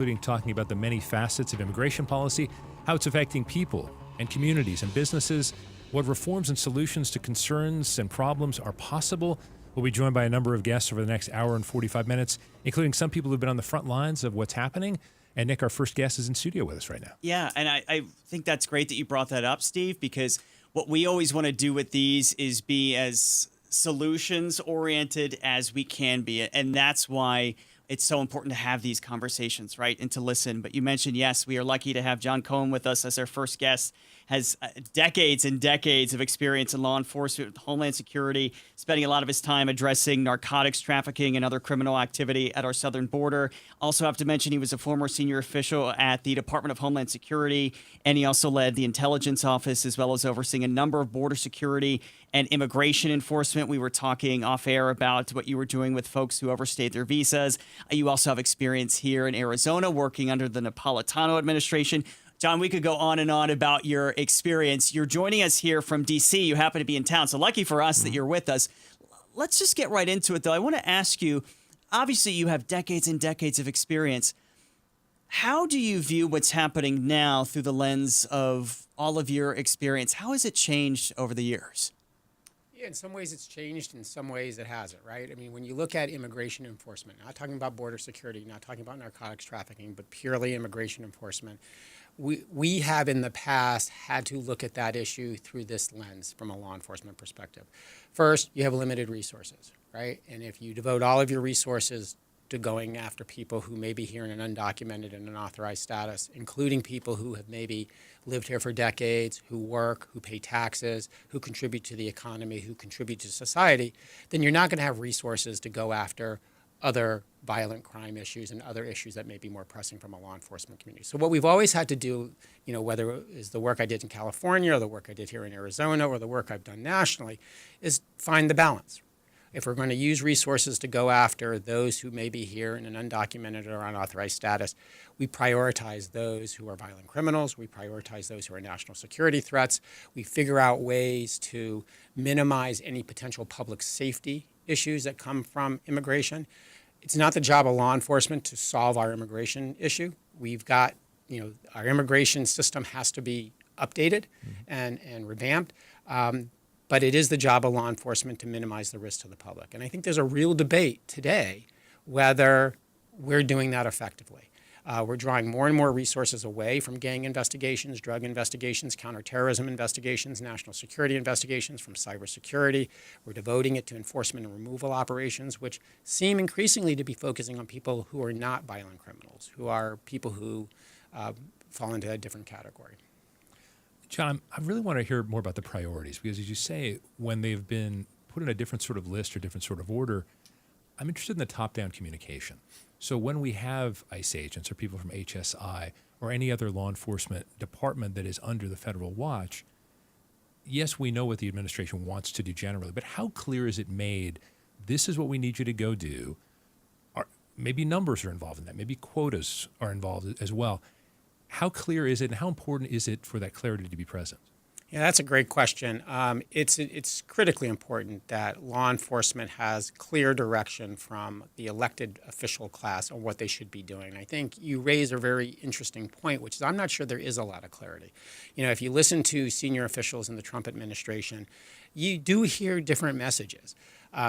including talking about the many facets of immigration policy, how it's affecting people and communities and businesses, what reforms and solutions to concerns and problems are possible. We'll be joined by a number of guests over the next hour and 45 minutes, including some people who've been on the front lines of what's happening. And Nick, our first guest, is in studio with us right now. Yeah, and I think that's great that you brought that up, Steve, because what we always want to do with these is be as solutions-oriented as we can be. And that's why it's so important to have these conversations, right, and to listen. But you mentioned, yes, we are lucky to have John Cohen with us as our first guest. Has decades and decades of experience in law enforcement, Homeland Security, spending a lot of his time addressing narcotics trafficking and other criminal activity at our southern border. Also have to mention he was a former senior official at the Department of Homeland Security, and he also led the intelligence office as well as overseeing a number of border security and immigration enforcement. We were talking off air about what you were doing with folks who overstayed their visas. You also have experience here in Arizona working under the Napolitano administration. John, we could go on and on about your experience. You're joining us here from D.C. You happen to be in town, so lucky for us that you're with us. Let's just get right into it, though. I want to ask you, obviously you have decades and decades of experience. How do you view what's happening now through the lens of all of your experience? How has it changed over the years? Yeah, in some ways it's changed, in some ways it hasn't, right? I mean, when you look at immigration enforcement, not talking about border security, not talking about narcotics trafficking, but purely immigration enforcement, we have in the past had to look at that issue through this lens from a law enforcement perspective. First, you have limited resources, right? And if you devote all of your resources to going after people who may be here in an undocumented and unauthorized status, including people who have maybe lived here for decades, who work, who pay taxes, who contribute to the economy, who contribute to society, then you're not going to have resources to go after other violent crime issues and other issues that may be more pressing from a law enforcement community. So what we've always had to do, you know, whether it is the work I did in California or the work I did here in Arizona or the work I've done nationally, is find the balance. If we're going to use resources to go after those who may be here in an undocumented or unauthorized status, we prioritize those who are violent criminals. We prioritize those who are national security threats. We figure out ways to minimize any potential public safety issues that come from immigration. It's not the job of law enforcement to solve our immigration issue. We've got, you know, our immigration system has to be updated and revamped. But it is the job of law enforcement to minimize the risk to the public. And I think there's a real debate today whether we're doing that effectively. We're drawing more and more resources away from gang investigations, drug investigations, counterterrorism investigations, national security investigations, from cybersecurity. We're devoting it to enforcement and removal operations, which seem increasingly to be focusing on people who are not violent criminals, who are people who fall into a different category. John, I really want to hear more about the priorities because, as you say, when they've been put in a different sort of list or different sort of order, I'm interested in the top-down communication. So when we have ICE agents or people from HSI or any other law enforcement department that is under the federal watch, yes, we know what the administration wants to do generally, but how clear is it made, this is what we need you to go do? Maybe numbers are involved in that. Maybe quotas are involved as well. How clear is it and how important is it for that clarity to be present? Yeah, that's a great question. It's critically important that law enforcement has clear direction from the elected official class on what they should be doing. I think you raise a very interesting point, which is I'm not sure there is a lot of clarity. You know, if you listen to senior officials in the Trump administration, you do hear different messages.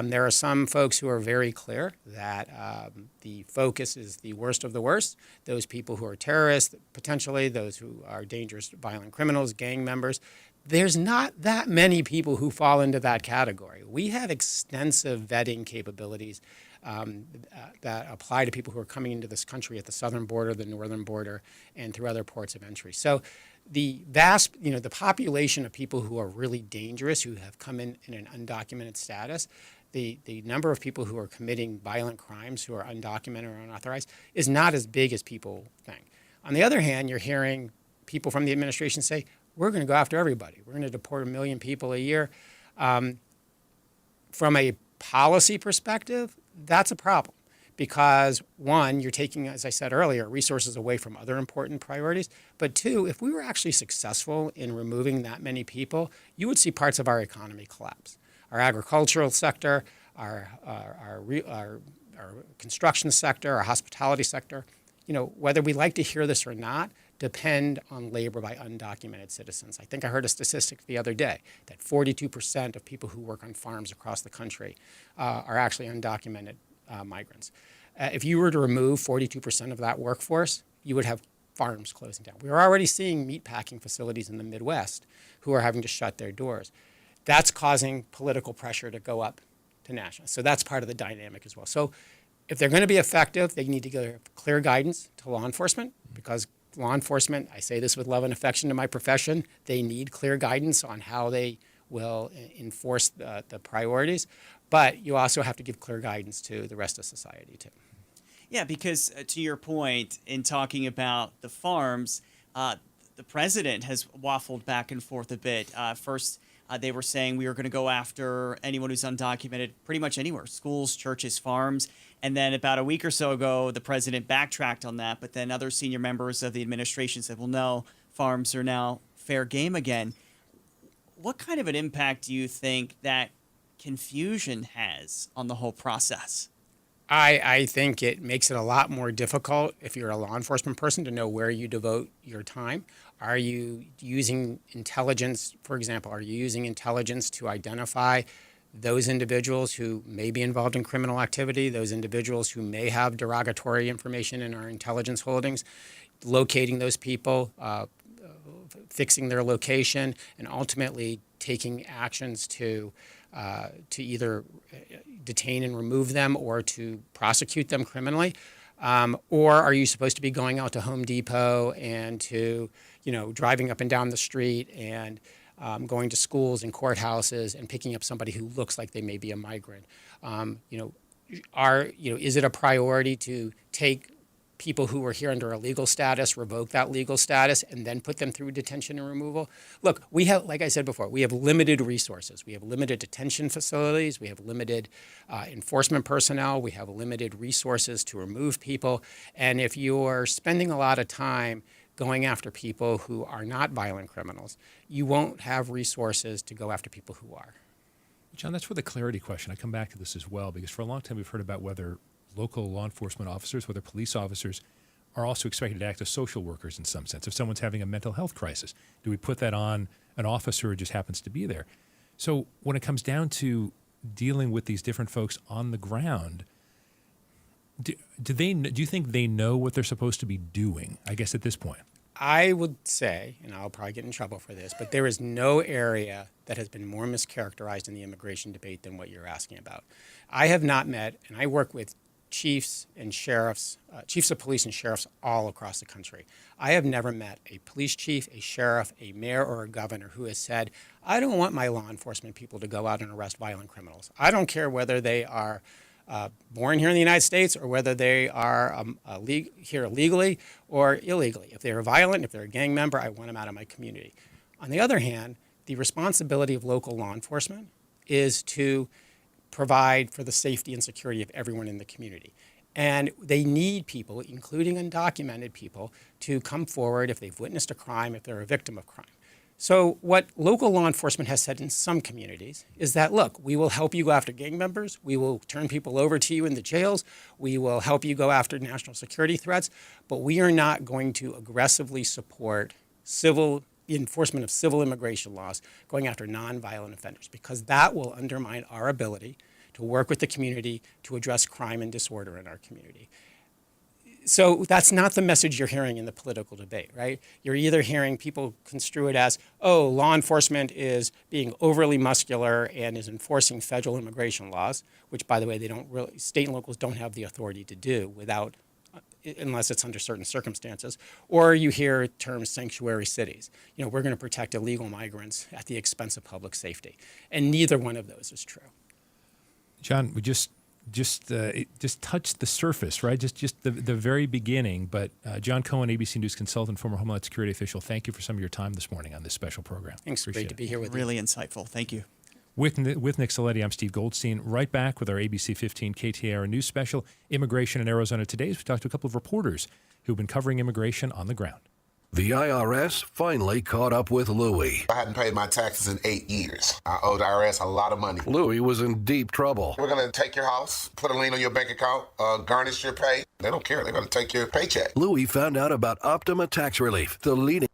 There are some folks who are very clear that the focus is the worst of the worst, those people who are terrorists, potentially, those who are dangerous, violent criminals, gang members. There's not that many people who fall into that category. We have extensive vetting capabilities that apply to people who are coming into this country at the southern border, the northern border, and through other ports of entry. So the vast, the population of people who are really dangerous, who have come in an undocumented status, the number of people who are committing violent crimes who are undocumented or unauthorized is not as big as people think. On the other hand, you're hearing people from the administration say, we're going to go after everybody. We're going to deport 1 million people a year. From a policy perspective, that's a problem because, one, you're taking, as I said earlier, resources away from other important priorities. But two, if we were actually successful in removing that many people, you would see parts of our economy collapse. Our agricultural sector, our construction sector, our hospitality sector. whether we like to hear this or not, depend on labor by undocumented citizens. I think I heard a statistic the other day that 42% of people who work on farms across the country are actually undocumented migrants. If you were to remove 42% of that workforce, you would have farms closing down. We're already seeing meatpacking facilities in the Midwest who are having to shut their doors. That's causing political pressure to go up to national. So that's part of the dynamic as well. So if they're going to be effective, they need to give clear guidance to law enforcement, because law enforcement, I say this with love and affection to my profession, they need clear guidance on how they will enforce the priorities. But you also have to give clear guidance to the rest of society too. Yeah, because to your point, in talking about the farms, the president has waffled back and forth a bit. First, they were saying we were going to go after anyone who's undocumented pretty much anywhere, schools, churches, farms. And then about a week or so ago, the president backtracked on that. But then other senior members of the administration said, well, no, farms are now fair game again. What kind of an impact do you think that confusion has on the whole process? I think it makes it a lot more difficult if you're a law enforcement person to know where you devote your time. Are you using intelligence, for example, are you using intelligence to identify those individuals who may be involved in criminal activity, those individuals who may have derogatory information in our intelligence holdings, locating those people, fixing their location, and ultimately taking actions to either detain and remove them or to prosecute them criminally? Or are you supposed to be going out to Home Depot and to, driving up and down the street and going to schools and courthouses and picking up somebody who looks like they may be a migrant? Is it a priority to take people who are here under a legal status, revoke that legal status, and then put them through detention and removal? Look, we have, like I said before, we have limited resources. We have limited detention facilities. We have limited enforcement personnel. We have limited resources to remove people. And if you're spending a lot of time going after people who are not violent criminals, you won't have resources to go after people who are. John, that's where the clarity question, I come back to this as well, because for a long time we've heard about whether local law enforcement officers, whether police officers, are also expected to act as social workers in some sense. If someone's having a mental health crisis, do we put that on an officer who just happens to be there? So when it comes down to dealing with these different folks on the ground, do you think they know what they're supposed to be doing, I guess, at this point? I would say, and I'll probably get in trouble for this, but there is no area that has been more mischaracterized in the immigration debate than what you're asking about. I have not met, and I work with chiefs and sheriffs, chiefs of police and sheriffs all across the country. I have never met a police chief, a sheriff, a mayor, or a governor who has said, I don't want my law enforcement people to go out and arrest violent criminals. I don't care whether they are born here in the United States or whether they are here legally or illegally. If they are violent, if they're a gang member, I want them out of my community. On the other hand, the responsibility of local law enforcement is to provide for the safety and security of everyone in the community. And they need people, including undocumented people, to come forward if they've witnessed a crime, if they're a victim of crime. So what local law enforcement has said in some communities is that, look, we will help you go after gang members. We will turn people over to you in the jails. We will help you go after national security threats. But we are not going to aggressively support enforcement of civil immigration laws going after nonviolent offenders, because that will undermine our ability to work with the community to address crime and disorder in our community. So that's not the message you're hearing in the political debate, right? You're either hearing people construe it as, oh, law enforcement is being overly muscular and is enforcing federal immigration laws, which, by the way, state and locals don't have the authority to do unless it's under certain circumstances. Or you hear terms sanctuary cities. We're going to protect illegal migrants at the expense of public safety. And neither one of those is true. John, we just touched the surface, right? Just the very beginning. But John Cohen, ABC News consultant, former Homeland Security official, thank you for some of your time this morning on this special program. Thanks. Great to be here with you. Really insightful. Thank you. With Nick Saletti, I'm Steve Goldstein. Right back with our ABC15 KTAR news special, Immigration in Arizona Today. We talked to a couple of reporters who've been covering immigration on the ground. The IRS finally caught up with Louie. I hadn't paid my taxes in 8 years. I owed the IRS a lot of money. Louie was in deep trouble. We're going to take your house, put a lien on your bank account, garnish your pay. They don't care. They're going to take your paycheck. Louis found out about Optima Tax Relief, the leading.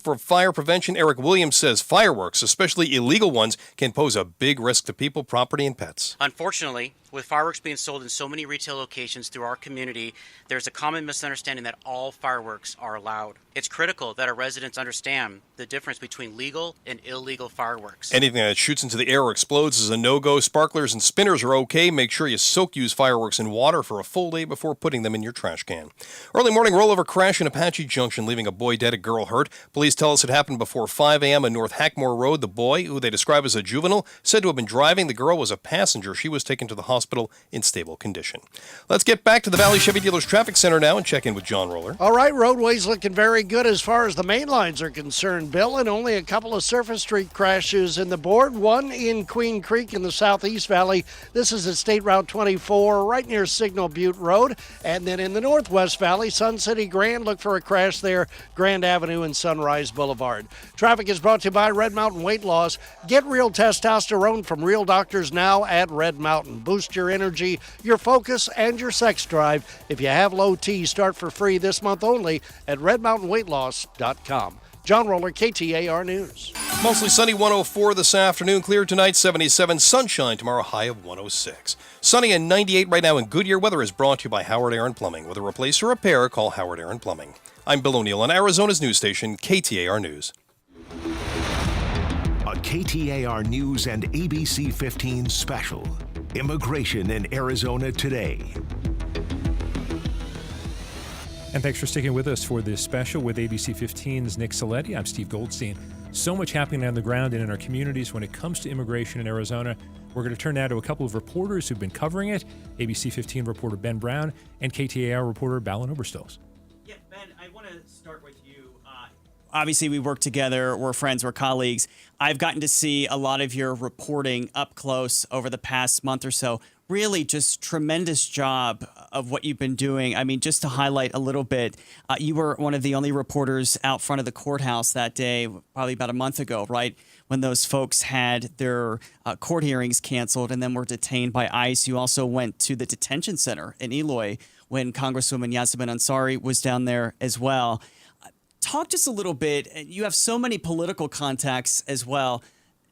For fire prevention, Eric Williams says fireworks, especially illegal ones, can pose a big risk to people, property, and pets. Unfortunately, With fireworks being sold in so many retail locations through our community, there's a common misunderstanding that all fireworks are allowed. It's critical that our residents understand the difference between legal and illegal fireworks. Anything that shoots into the air or explodes is a no-go. Sparklers and spinners are okay. Make sure you use fireworks in water for a full day before putting them in your trash can. Early morning rollover crash in Apache Junction, leaving a boy dead, a girl hurt. Police tell us it happened before 5 a.m. on North Hackmore Road. The boy, who they describe as a juvenile, said to have been driving. The girl was a passenger. She was taken to the hospital in stable condition. Let's get back to the Valley Chevy Dealers Traffic Center now and check in with John Roller. All right, roadways looking very good as far as the main lines are concerned, Bill, and only a couple of surface street crashes in the board. One in Queen Creek in the Southeast Valley. This is at State Route 24 right near Signal Butte Road. And then in the Northwest Valley, Sun City Grand, look for a crash there, Grand Avenue and Sunrise Boulevard. Traffic is brought to you by Red Mountain Weight Loss. Get real testosterone from real doctors now at Red Mountain. Boost your energy, your focus, and your sex drive. If you have low T, start for free this month only at redmountainweightloss.com. John Roller, KTAR News. Mostly sunny, 104 this afternoon. Clear tonight, 77. Sunshine tomorrow, high of 106. Sunny and 98 right now in Goodyear. Weather is brought to you by Howard Aaron Plumbing. With a replace or repair, call Howard Aaron Plumbing. I'm Bill O'Neill on Arizona's news station, KTAR News. A KTAR News and ABC15 special. Immigration in Arizona today. And thanks for sticking with us for this special with ABC 15's Nick Saletti. I'm Steve Goldstein. So much happening on the ground and in our communities when it comes to immigration in Arizona. We're going to turn now to a couple of reporters who've been covering it. ABC 15 reporter Ben Brown and KTAR reporter Ballon Oberstolz. Yeah, Ben, I want to start with you. Obviously, we work together. We're friends. We're colleagues. I've gotten to see a lot of your reporting up close over the past month or so. Really just tremendous job of what you've been doing. I mean, just to highlight a little bit, you were one of the only reporters out front of the courthouse that day, probably about a month ago, right? When those folks had their court hearings canceled and then were detained by ICE. You also went to the detention center in Eloy when Congresswoman Yasmin Ansari was down there as well. Talk to us a little bit. You have so many political contacts as well.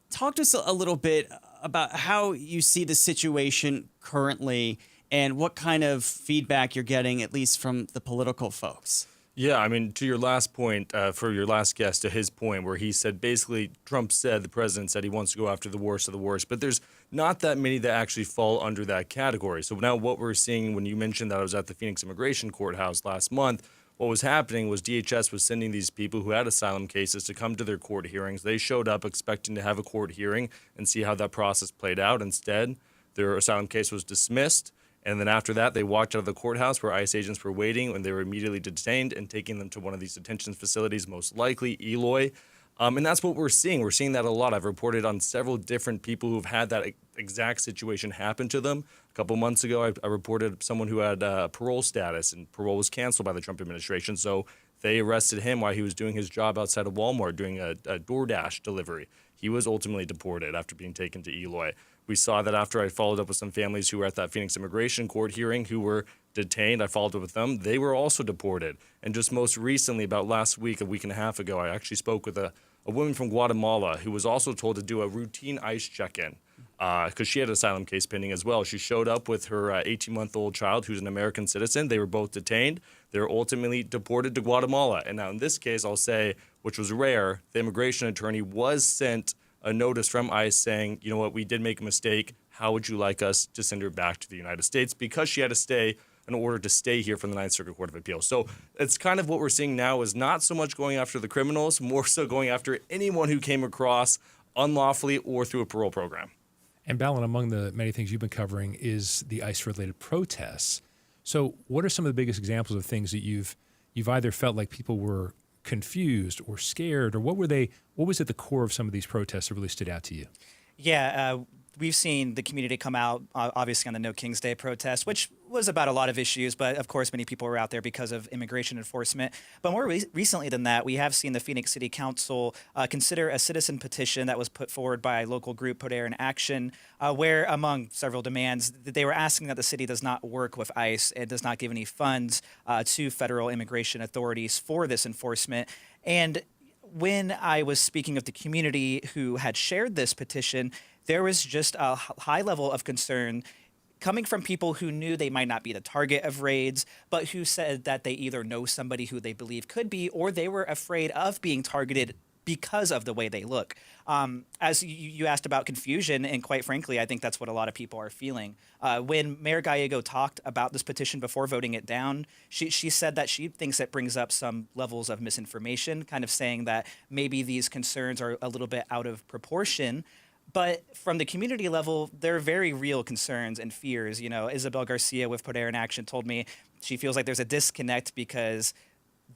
Talk to us a little bit about how you see the situation currently and what kind of feedback you're getting, at least from the political folks. Yeah, I mean, to your last point, for your last guest, to his point, where he said basically Trump said, the president said he wants to go after the worst of the worst, but there's not that many that actually fall under that category. So now what we're seeing, when you mentioned that I was at the Phoenix Immigration Courthouse last month, what was happening was DHS was sending these people who had asylum cases to come to their court hearings. They showed up expecting to have a court hearing and see how that process played out. Instead, their asylum case was dismissed. And then after that, they walked out of the courthouse where ICE agents were waiting, and they were immediately detained and taking them to one of these detention facilities, most likely Eloy. And that's what we're seeing. We're seeing that a lot. I've reported on several different people who've had that exact situation happen to them. A couple months ago, I reported someone who had parole status, and parole was canceled by the Trump administration. So they arrested him while he was doing his job outside of Walmart doing a DoorDash delivery. He was ultimately deported after being taken to Eloy. We saw that after I followed up with some families who were at that Phoenix Immigration Court hearing who were detained. I followed up with them. They were also deported. And just most recently, about last week, a week and a half ago, I actually spoke with a woman from Guatemala who was also told to do a routine ICE check-in because she had an asylum case pending as well. She showed up with her 18-month-old child who's an American citizen. They were both detained. They were ultimately deported to Guatemala. And now in this case, I'll say, which was rare, the immigration attorney was sent a notice from ICE saying, you know what, we did make a mistake. How would you like us to send her back to the United States? Because she had to stay in order to stay here from the Ninth Circuit Court of Appeals. So it's kind of what we're seeing now is not so much going after the criminals, more so going after anyone who came across unlawfully or through a parole program. And Ballon, among the many things you've been covering is the ICE-related protests. So what are some of the biggest examples of things that you've either felt like people were confused or scared, or what was at the core of some of these protests that really stood out to you? Yeah, we've seen the community come out, obviously, on the No King's Day protest, which was about a lot of issues, but of course, many people were out there because of immigration enforcement. But more recently than that, we have seen the Phoenix City Council consider a citizen petition that was put forward by a local group, Put Air in Action, where, among several demands, they were asking that the city does not work with ICE and does not give any funds to federal immigration authorities for this enforcement. And when I was speaking of the community who had shared this petition, there was just a high level of concern coming from people who knew they might not be the target of raids, but who said that they either know somebody who they believe could be, or they were afraid of being targeted because of the way they look. As you asked about confusion, and quite frankly, I think that's what a lot of people are feeling. When Mayor Gallego talked about this petition before voting it down, she said that she thinks it brings up some levels of misinformation, kind of saying that maybe these concerns are a little bit out of proportion. But from the community level, they're very real concerns and fears. You know, Isabel Garcia with Put Air in Action told me she feels like there's a disconnect because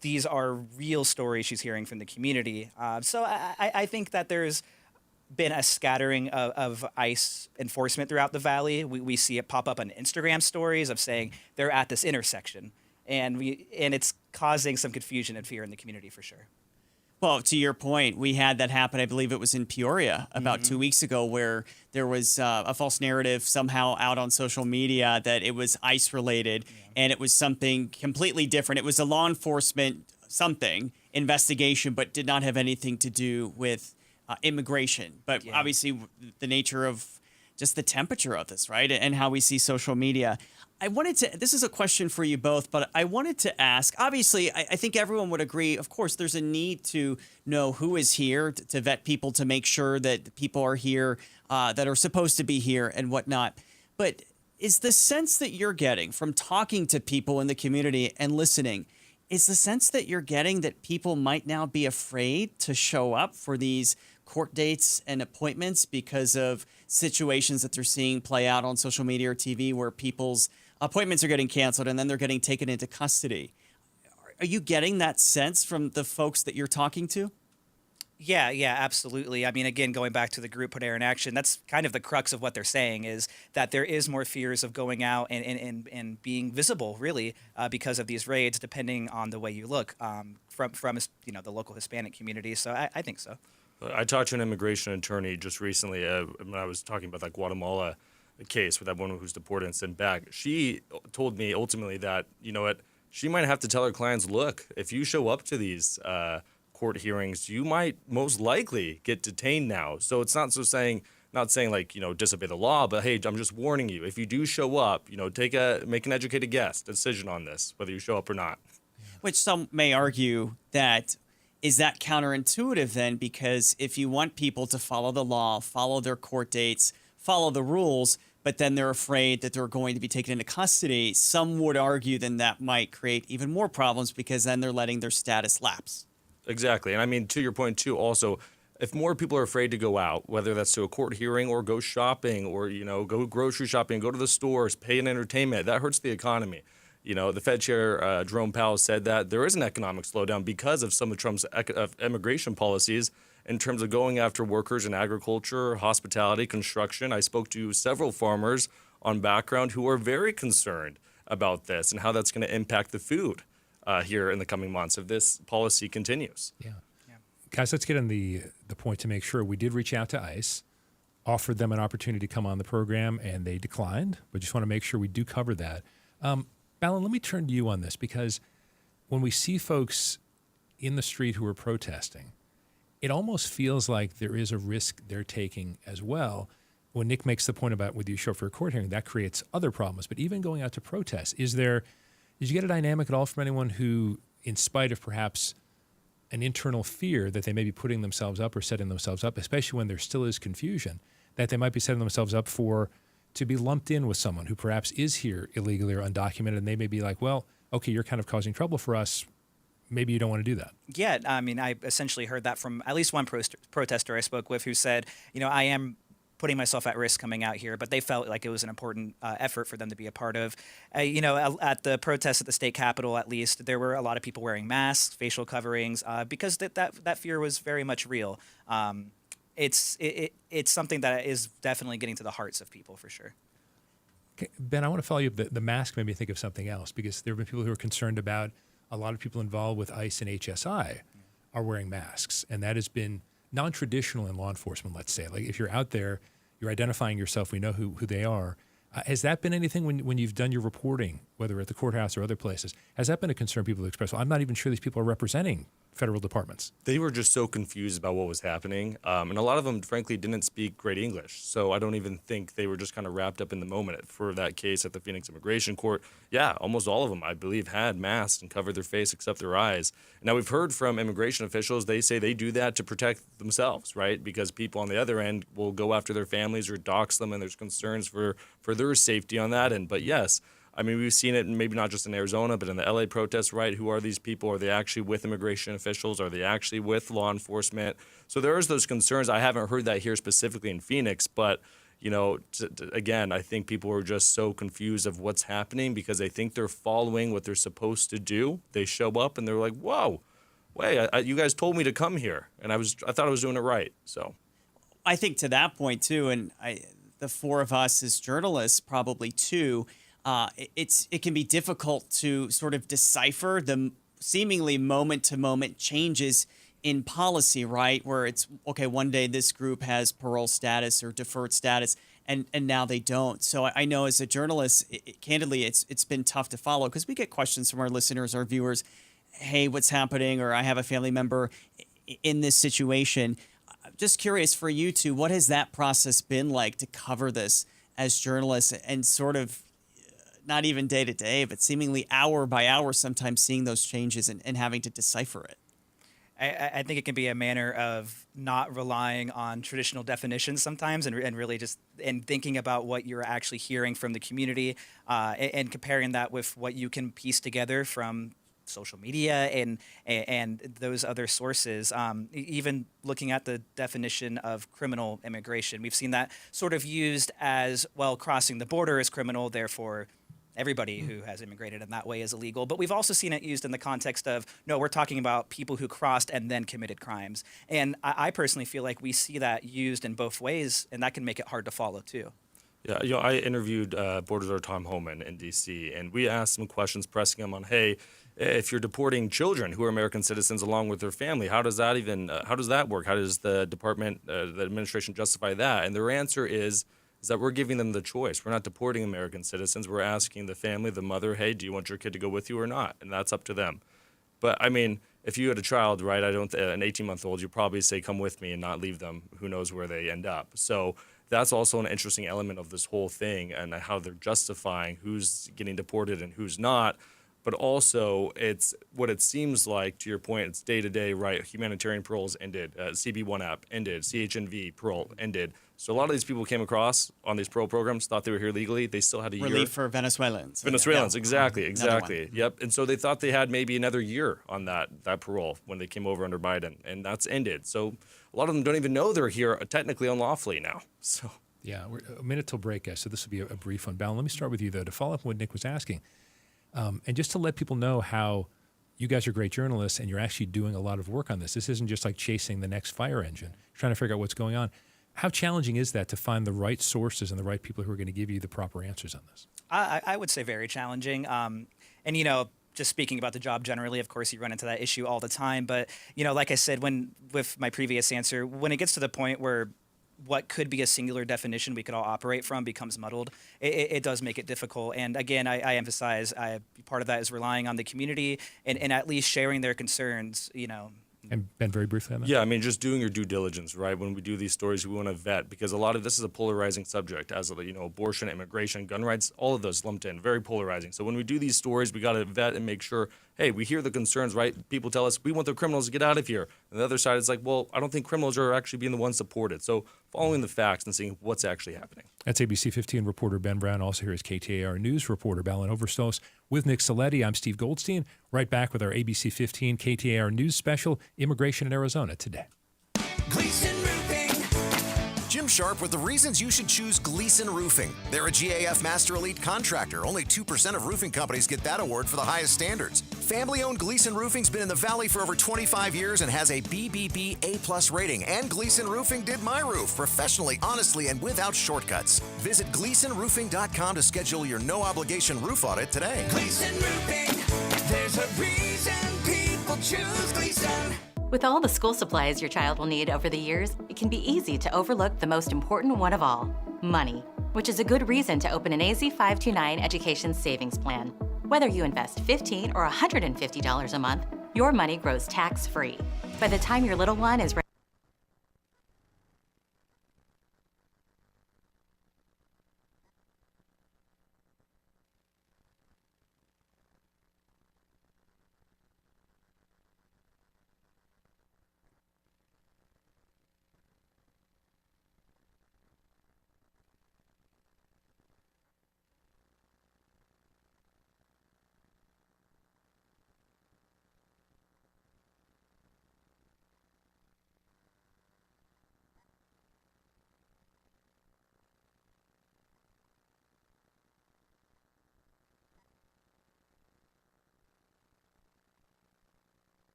these are real stories she's hearing from the community. So I think that there's been a scattering of ICE enforcement throughout the valley. We see it pop up on Instagram stories of saying they're at this intersection, and it's causing some confusion and fear in the community for sure. Well, to your point, we had that happen. I believe it was in Peoria about 2 weeks ago, where there was a false narrative somehow out on social media that it was ICE related, and it was something completely different. It was a law enforcement investigation, but did not have anything to do with immigration. But obviously, the nature of just the temperature of this, right, and how we see social media. This is a question for you both, but I wanted to ask, obviously, I think everyone would agree, of course, there's a need to know who is here, to vet people, to make sure that people are here that are supposed to be here and whatnot. But is the sense that you're getting from talking to people in the community and listening, is the sense that you're getting that people might now be afraid to show up for these court dates and appointments because of situations that they're seeing play out on social media or TV where people's appointments are getting canceled and then they're getting taken into custody? Are you getting that sense from the folks that you're talking to? Yeah, absolutely. I mean, again, going back to the group Put Air in Action, that's kind of the crux of what they're saying, is that there is more fears of going out and being visible, really, because of these raids, depending on the way you look, from the local Hispanic community. So I think so. I talked to an immigration attorney just recently when I was talking about that Guatemala case with that woman who's deported and sent back. She told me ultimately that, you know what, she might have to tell her clients, look, if you show up to these court hearings, you might most likely get detained now. So it's not saying like, you know, disobey the law, but hey, I'm just warning you, if you do show up, you know, make an educated decision on this, whether you show up or not. Which some may argue that is that counterintuitive then, because if you want people to follow the law, follow their court dates, follow the rules, but then they're afraid that they're going to be taken into custody, some would argue then that might create even more problems because then they're letting their status lapse. Exactly. And I mean, to your point too, also, if more people are afraid to go out, whether that's to a court hearing or go shopping or, you know, go grocery shopping, go to the stores, pay in entertainment, that hurts the economy. You know, the Fed Chair Jerome Powell said that there is an economic slowdown because of some of Trump's immigration policies in terms of going after workers in agriculture, hospitality, construction. I spoke to several farmers on background who are very concerned about this and how that's going to impact the food here in the coming months if this policy continues. Yeah. Guys, let's get on the point to make sure. We did reach out to ICE, offered them an opportunity to come on the program, and they declined. But just want to make sure we do cover that. Ballin, let me turn to you on this, because when we see folks in the street who are protesting, it almost feels like there is a risk they're taking as well. When Nick makes the point about whether you show up for a court hearing, that creates other problems. But even going out to protest, did you get a dynamic at all from anyone who, in spite of perhaps an internal fear that they may be putting themselves up or setting themselves up, especially when there still is confusion, that they might be setting themselves up to be lumped in with someone who perhaps is here illegally or undocumented, and they may be like, well, okay, you're kind of causing trouble for us. Maybe you don't want to do that. Yeah, I mean, I essentially heard that from at least one protester I spoke with who said, you know, I am putting myself at risk coming out here, but they felt like it was an important effort for them to be a part of. You know, at the protests at the state capitol, at least, there were a lot of people wearing masks, facial coverings, because that fear was very much real. It's something that is definitely getting to the hearts of people for sure. Okay, Ben, I want to follow you up. The mask made me think of something else, because there have been people who are concerned about a lot of people involved with ICE and HSI are wearing masks, and that has been non-traditional in law enforcement, let's say. Like if you're out there, you're identifying yourself, we know who they are. Has that been anything when you've done your reporting, whether at the courthouse or other places? Has that been a concern people express? Well, I'm not even sure these people are representing federal departments? They were just so confused about what was happening. And a lot of them, frankly, didn't speak great English. So I don't even think they were just kind of wrapped up in the moment. For that case at the Phoenix Immigration Court, yeah, almost all of them, I believe, had masks and covered their face except their eyes. Now, we've heard from immigration officials, they say they do that to protect themselves, right? Because people on the other end will go after their families or dox them, and there's concerns for their safety on that end. But yes, I mean, we've seen it maybe not just in Arizona, but in the LA protests, right? Who are these people? Are they actually with immigration officials? Are they actually with law enforcement? So there's those concerns. I haven't heard that here specifically in Phoenix, but again, I think people are just so confused of what's happening because they think they're following what they're supposed to do. They show up and they're like, whoa, wait, you guys told me to come here, and I thought I was doing it right. So I think to that point too, and the four of us as journalists probably too, it can be difficult to sort of decipher the seemingly moment-to-moment changes in policy, right? Where it's, okay, one day this group has parole status or deferred status, and now they don't. So I know as a journalist, candidly, it's been tough to follow because we get questions from our listeners, our viewers, hey, what's happening? Or I have a family member in this situation. Just curious for you two, what has that process been like to cover this as journalists and sort of not even day to day, but seemingly hour by hour, sometimes seeing those changes and having to decipher it? I think it can be a manner of not relying on traditional definitions sometimes and really just thinking about what you're actually hearing from the community and comparing that with what you can piece together from social media and those other sources. Even looking at the definition of criminal immigration, we've seen that sort of used as, well, crossing the border is criminal, therefore everybody who has immigrated in that way is illegal. But we've also seen it used in the context of, no, we're talking about people who crossed and then committed crimes. And I personally feel like we see that used in both ways, and that can make it hard to follow too. Yeah, I interviewed Border Guard Tom Homan in D.C., and we asked some questions pressing him on, hey, if you're deporting children who are American citizens along with their family, how does that work? How does the department, the administration justify that? And their answer is that we're giving them the choice. We're not deporting American citizens. We're asking the family, the mother, hey, do you want your kid to go with you or not? And that's up to them. But, I mean, if you had a child, right, an 18-month-old, you'd probably say, come with me and not leave them. Who knows where they end up? So that's also an interesting element of this whole thing and how they're justifying who's getting deported and who's not. But also, it's what it seems like, to your point, it's day-to-day, right? Humanitarian paroles ended, CB1 app ended, CHNV parole ended. So a lot of these people came across on these parole programs, thought they were here legally. They still had a year. Relief for Venezuelans. Venezuelans, exactly. Yep. And so they thought they had maybe another year on that parole when they came over under Biden, and that's ended. So a lot of them don't even know they're here technically unlawfully now. So yeah, we're a minute till break, guys. So this will be a brief one. Bal, let me start with you, though, to follow up on what Nick was asking. And just to let people know how you guys are great journalists and you're actually doing a lot of work on this. This isn't just like chasing the next fire engine, trying to figure out what's going on. How challenging is that to find the right sources and the right people who are going to give you the proper answers on this? I would say very challenging. And, just speaking about the job generally, of course, you run into that issue all the time. But, like I said, with my previous answer, when it gets to the point where what could be a singular definition we could all operate from becomes muddled, it does make it difficult. And again, I emphasize part of that is relying on the community and at least sharing their concerns, And Ben, very briefly on that. Yeah, I mean, just doing your due diligence, right? When we do these stories, we want to vet because a lot of this is a polarizing subject, as abortion, immigration, gun rights, all of those lumped in, very polarizing. So when we do these stories, we got to vet and make sure, hey, we hear the concerns, right? People tell us we want the criminals to get out of here, and the other side is like, well, I don't think criminals are actually being the ones supported. So following the facts and seeing what's actually happening. That's ABC15 reporter Ben Brown. Also here is KTAR News reporter Balin Overstos with Nick Saletti. I'm Steve Goldstein. Right back with our ABC15 KTAR News special, Immigration in Arizona today. Gleason Roofing. Jim Sharp with the reasons you should choose Gleason Roofing. They're a GAF Master Elite contractor. Only 2% of roofing companies get that award for the highest standards. Family-owned Gleason Roofing's been in the Valley for over 25 years and has a BBB A+ rating. And Gleason Roofing did my roof professionally, honestly, and without shortcuts. Visit GleasonRoofing.com to schedule your no-obligation roof audit today. Gleason Roofing. There's a reason people choose Gleason. With all the school supplies your child will need over the years, it can be easy to overlook the most important one of all, money, which is a good reason to open an AZ529 education savings plan. Whether you invest $15 or $150 a month, your money grows tax-free. By the time your little one is ready.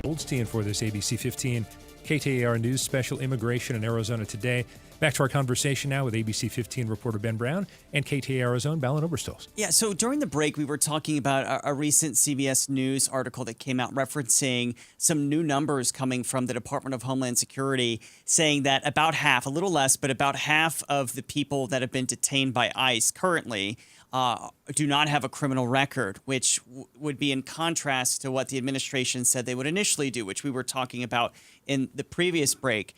Goldstein for this ABC15 KTAR News Special Immigration in Arizona Today. Back to our conversation now with ABC15 reporter Ben Brown and KTAR Arizona, Ballon Oberstolz. Yeah, so during the break, we were talking about a recent CBS News article that came out referencing some new numbers coming from the Department of Homeland Security saying that about half, a little less, but about half of the people that have been detained by ICE currently do not have a criminal record, which would be in contrast to what the administration said they would initially do, which we were talking about in the previous break.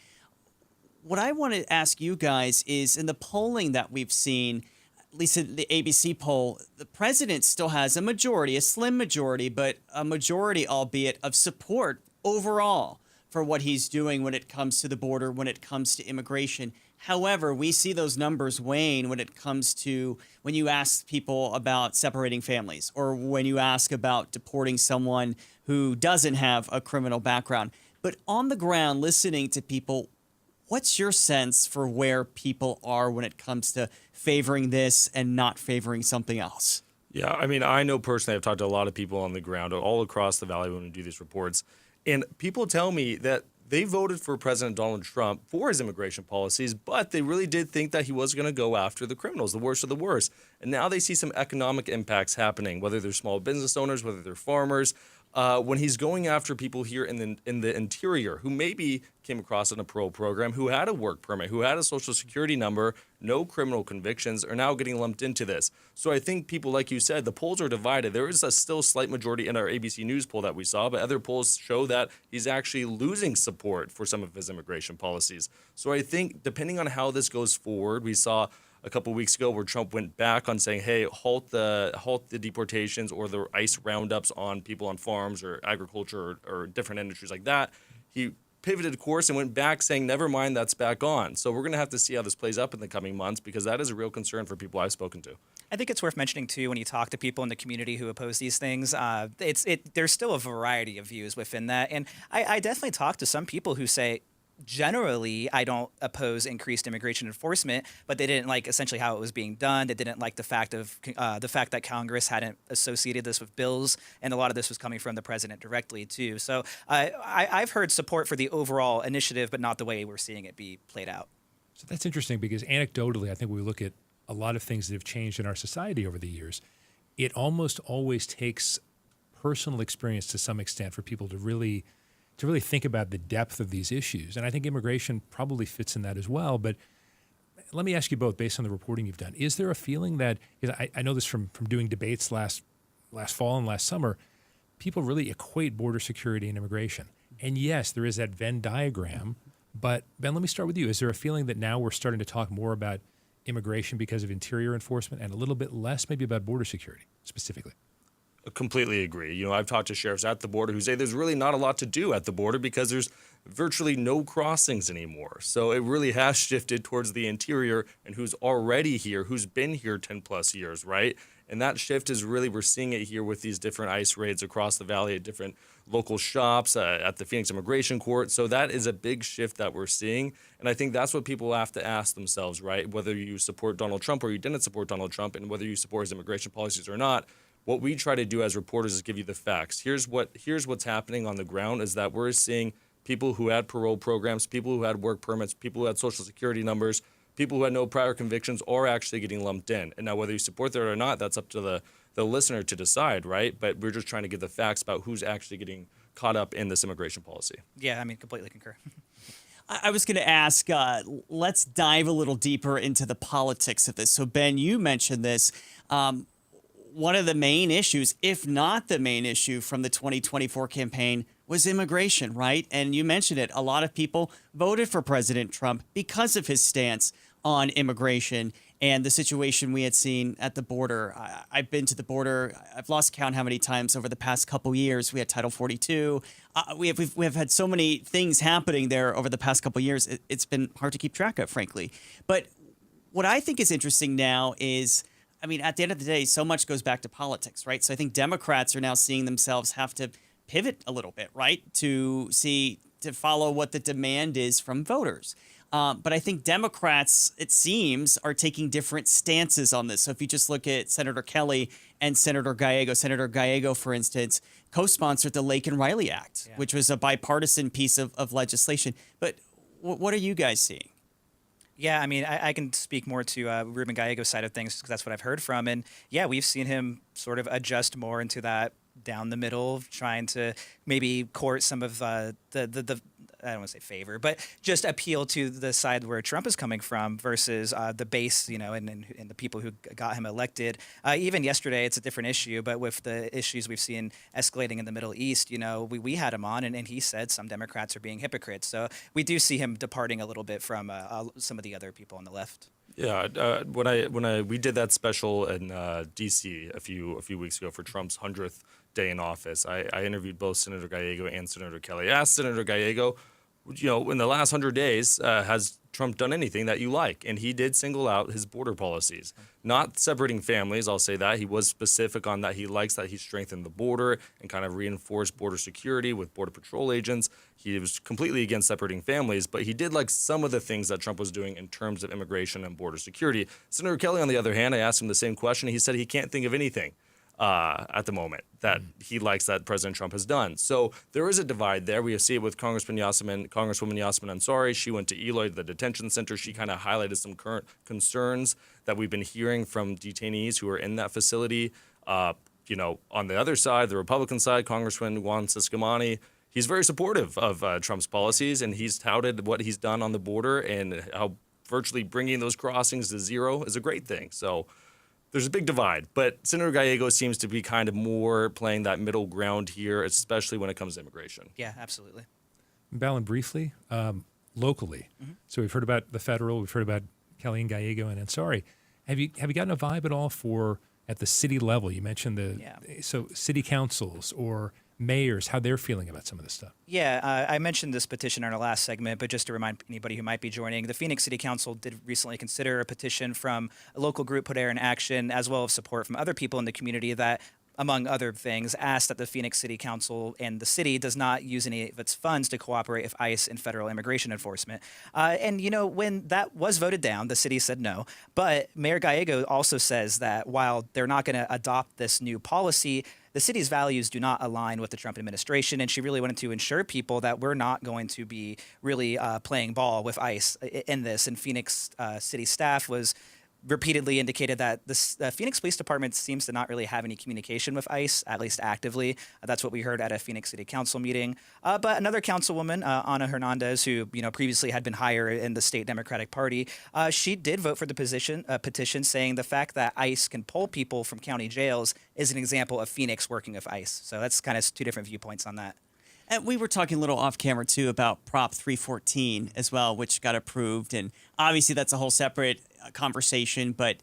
What I want to ask you guys is, in the polling that we've seen, at least in the ABC poll, the president still has a majority, a slim majority, but a majority, albeit, of support overall for what he's doing when it comes to the border, when it comes to immigration. However, we see those numbers wane when it comes to when you ask people about separating families or when you ask about deporting someone who doesn't have a criminal background. But on the ground, listening to people, what's your sense for where people are when it comes to favoring this and not favoring something else? Yeah, I mean, I know personally, I've talked to a lot of people on the ground all across the valley when we do these reports, and people tell me that they voted for President Donald Trump for his immigration policies, but they really did think that he was going to go after the criminals, the worst of the worst. And now they see some economic impacts happening, whether they're small business owners, whether they're farmers, when he's going after people here in the interior who maybe came across in a parole program, who had a work permit, who had a social security number, no criminal convictions, are now getting lumped into this. So I think people, like you said, the polls are divided. There is a still slight majority in our ABC News poll that we saw, but other polls show that he's actually losing support for some of his immigration policies. So I think depending on how this goes forward, we saw a couple of weeks ago where Trump went back on saying, hey, halt the deportations or the ICE roundups on people on farms or agriculture or different industries like that. He pivoted course and went back saying, never mind, that's back on. So we're going to have to see how this plays up in the coming months because that is a real concern for people I've spoken to. I think it's worth mentioning, too, when you talk to people in the community who oppose these things, there's still a variety of views within that. And I definitely talk to some people who say, generally, I don't oppose increased immigration enforcement, but they didn't like essentially how it was being done. They didn't like the fact that Congress hadn't associated this with bills, and a lot of this was coming from the president directly too. So I've heard support for the overall initiative, but not the way we're seeing it be played out. So that's interesting because anecdotally, I think when we look at a lot of things that have changed in our society over the years, it almost always takes personal experience to some extent for people to really think about the depth of these issues. And I think immigration probably fits in that as well. But let me ask you both, based on the reporting you've done, is there a feeling that, because I know this from doing debates last fall and last summer, people really equate border security and immigration. And yes, there is that Venn diagram. But Ben, let me start with you. Is there a feeling that now we're starting to talk more about immigration because of interior enforcement and a little bit less maybe about border security specifically? I completely agree. You know, I've talked to sheriffs at the border who say there's really not a lot to do at the border because there's virtually no crossings anymore. So it really has shifted towards the interior and who's already here, who's been here 10 plus years, right? And that shift is really, we're seeing it here with these different ICE raids across the valley at different local shops, at the Phoenix Immigration Court. So that is a big shift that we're seeing. And I think that's what people have to ask themselves, right? Whether you support Donald Trump or you didn't support Donald Trump, and whether you support his immigration policies or not, what we try to do as reporters is give you the facts. Here's what's happening on the ground is that we're seeing people who had parole programs, people who had work permits, people who had social security numbers, people who had no prior convictions are actually getting lumped in. And now whether you support that or not, that's up to the listener to decide, right? But we're just trying to give the facts about who's actually getting caught up in this immigration policy. Yeah, I mean, completely concur. I was going to ask, let's dive a little deeper into the politics of this. So, Ben, you mentioned this. One of the main issues, if not the main issue from the 2024 campaign, was immigration, right? And you mentioned it. A lot of people voted for President Trump because of his stance on immigration and the situation we had seen at the border. I've been to the border. I've lost count how many times over the past couple years. We had Title 42. We've had so many things happening there over the past couple years. It's been hard to keep track of, frankly. But what I think is interesting now is, I mean, at the end of the day, so much goes back to politics, right? So I think Democrats are now seeing themselves have to pivot a little bit, right, to follow what the demand is from voters. But I think Democrats, it seems, are taking different stances on this. So if you just look at Senator Kelly and Senator Gallego, for instance, co-sponsored the Lake and Riley Act, which was a bipartisan piece of legislation. But what are you guys seeing? Yeah, I mean, I can speak more to Ruben Gallego's side of things because that's what I've heard from. And yeah, we've seen him sort of adjust more into that down the middle, trying to maybe court some of the I don't want to say favor, but just appeal to the side where Trump is coming from versus the base, you know, and the people who got him elected. Even yesterday, it's a different issue, but with the issues we've seen escalating in the Middle East, you know, we had him on, and he said some Democrats are being hypocrites. So we do see him departing a little bit from some of the other people on the left. Yeah, we did that special in D.C. a few weeks ago for Trump's 100th day in office, I interviewed both Senator Gallego and Senator Kelly. I asked Senator Gallego, you know, in the last 100 days, has Trump done anything that you like? And he did single out his border policies, not separating families. I'll say that he was specific on that. He likes that he strengthened the border and kind of reinforced border security with Border Patrol agents. He was completely against separating families, but he did like some of the things that Trump was doing in terms of immigration and border security. Senator Kelly, on the other hand, I asked him the same question. He said he can't think of anything at the moment that he likes that President Trump has done. So there is a divide there. We see it with Congresswoman Yasmin Ansari. She went to Eloy, the detention center. She kind of highlighted some current concerns that we've been hearing from detainees who are in that facility. You know, on the other side, the Republican side, Congressman Juan Ciscomani, he's very supportive of Trump's policies, and he's touted what he's done on the border and how virtually bringing those crossings to zero is a great thing. So there's a big divide, but Senator Gallego seems to be kind of more playing that middle ground here, especially when it comes to immigration. Yeah, absolutely. Balin, briefly, locally. Mm-hmm. So we've heard about the federal, we've heard about Kelly and Gallego and Ansari. Have you gotten a vibe at all for at the city level? You mentioned so city councils or mayors, how they're feeling about some of this stuff. Yeah, I mentioned this petition in our last segment, but just to remind anybody who might be joining, the Phoenix City Council did recently consider a petition from a local group put in action, as well as support from other people in the community that, among other things, asked that the Phoenix City Council and the city does not use any of its funds to cooperate with ICE and federal immigration enforcement. And, you know, when that was voted down, the city said no. But Mayor Gallego also says that while they're not going to adopt this new policy, the city's values do not align with the Trump administration, and she really wanted to ensure people that we're not going to be really playing ball with ICE in this. And Phoenix city staff was repeatedly indicated that the Phoenix Police Department seems to not really have any communication with ICE, at least actively. That's what we heard at a Phoenix City Council meeting. But another councilwoman, Ana Hernandez, who previously had been higher in the state Democratic Party, she did vote for the petition, saying the fact that ICE can pull people from county jails is an example of Phoenix working with ICE. So that's kind of two different viewpoints on that. And we were talking a little off camera, too, about Prop 314 as well, which got approved. And obviously that's a whole separate conversation. But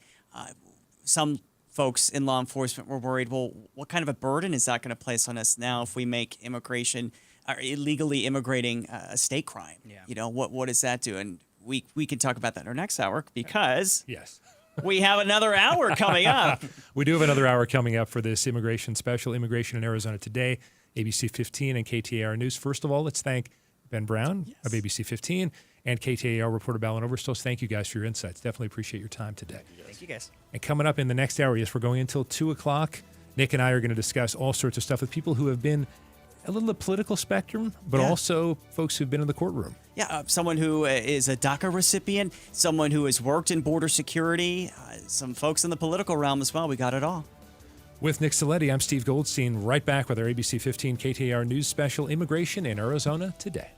some folks in law enforcement were worried, well, what kind of a burden is that going to place on us now if we make immigration or illegally immigrating a state crime? Yeah. What does that do? And we can talk about that in our next hour because Yes. we have another hour coming up. We do have another hour coming up for this immigration special, Immigration in Arizona Today, ABC15 and KTAR News. First of all, let's thank Ben Brown of ABC15 and KTAR reporter Ballin Overstos. Thank you guys for your insights. Definitely appreciate your time today. Thank you, guys. And coming up in the next hour, yes, we're going until 2 o'clock. Nick and I are going to discuss all sorts of stuff with people who have been a little of the political spectrum, but also folks who've been in the courtroom. Yeah, someone who is a DACA recipient, someone who has worked in border security, some folks in the political realm as well. We got it all. With Nick Saletti, I'm Steve Goldstein, right back with our ABC 15 KTAR News Special, Immigration in Arizona Today.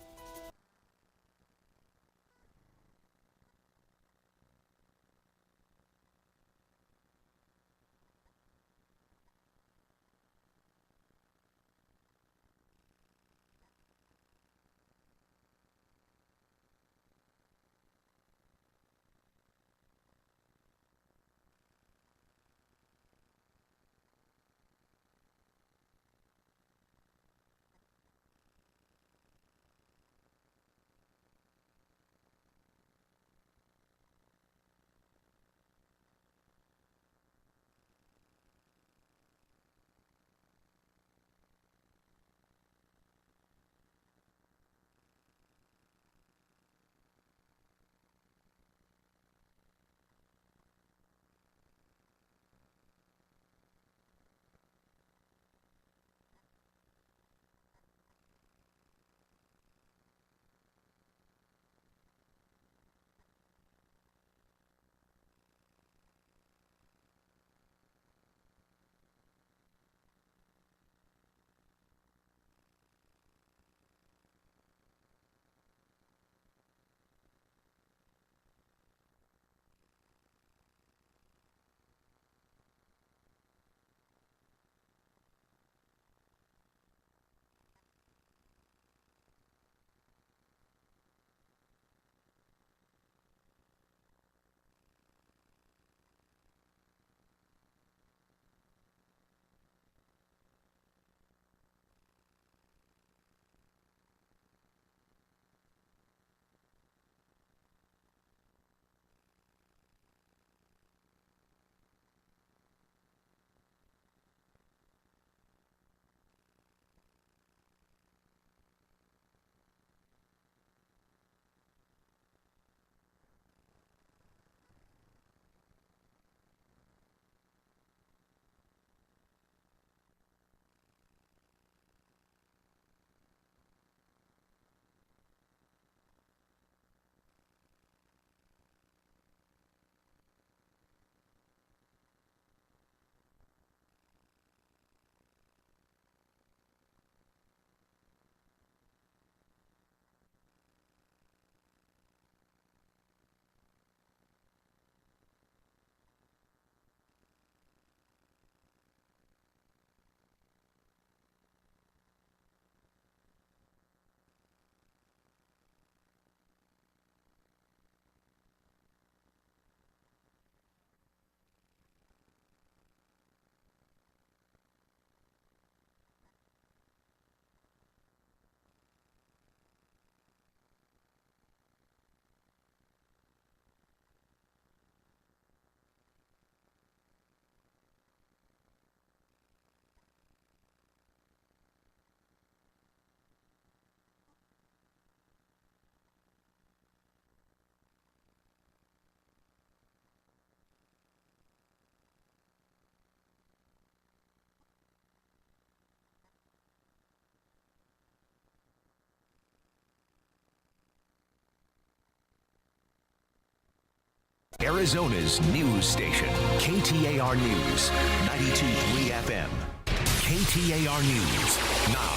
Arizona's news station, KTAR News, 92.3 FM. KTAR News, now.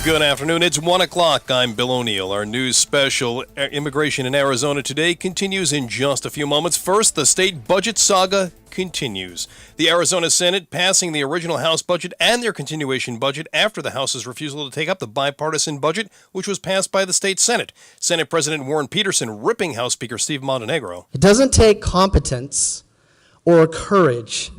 Good afternoon. It's 1 o'clock. I'm Bill O'Neill. Our news special, Immigration in Arizona Today, continues in just a few moments. First, the state budget saga continues. The Arizona Senate passing the original House budget and their continuation budget after the House's refusal to take up the bipartisan budget, which was passed by the state Senate. Senate President Warren Peterson ripping House Speaker Steve Montenegro. It doesn't take competence or courage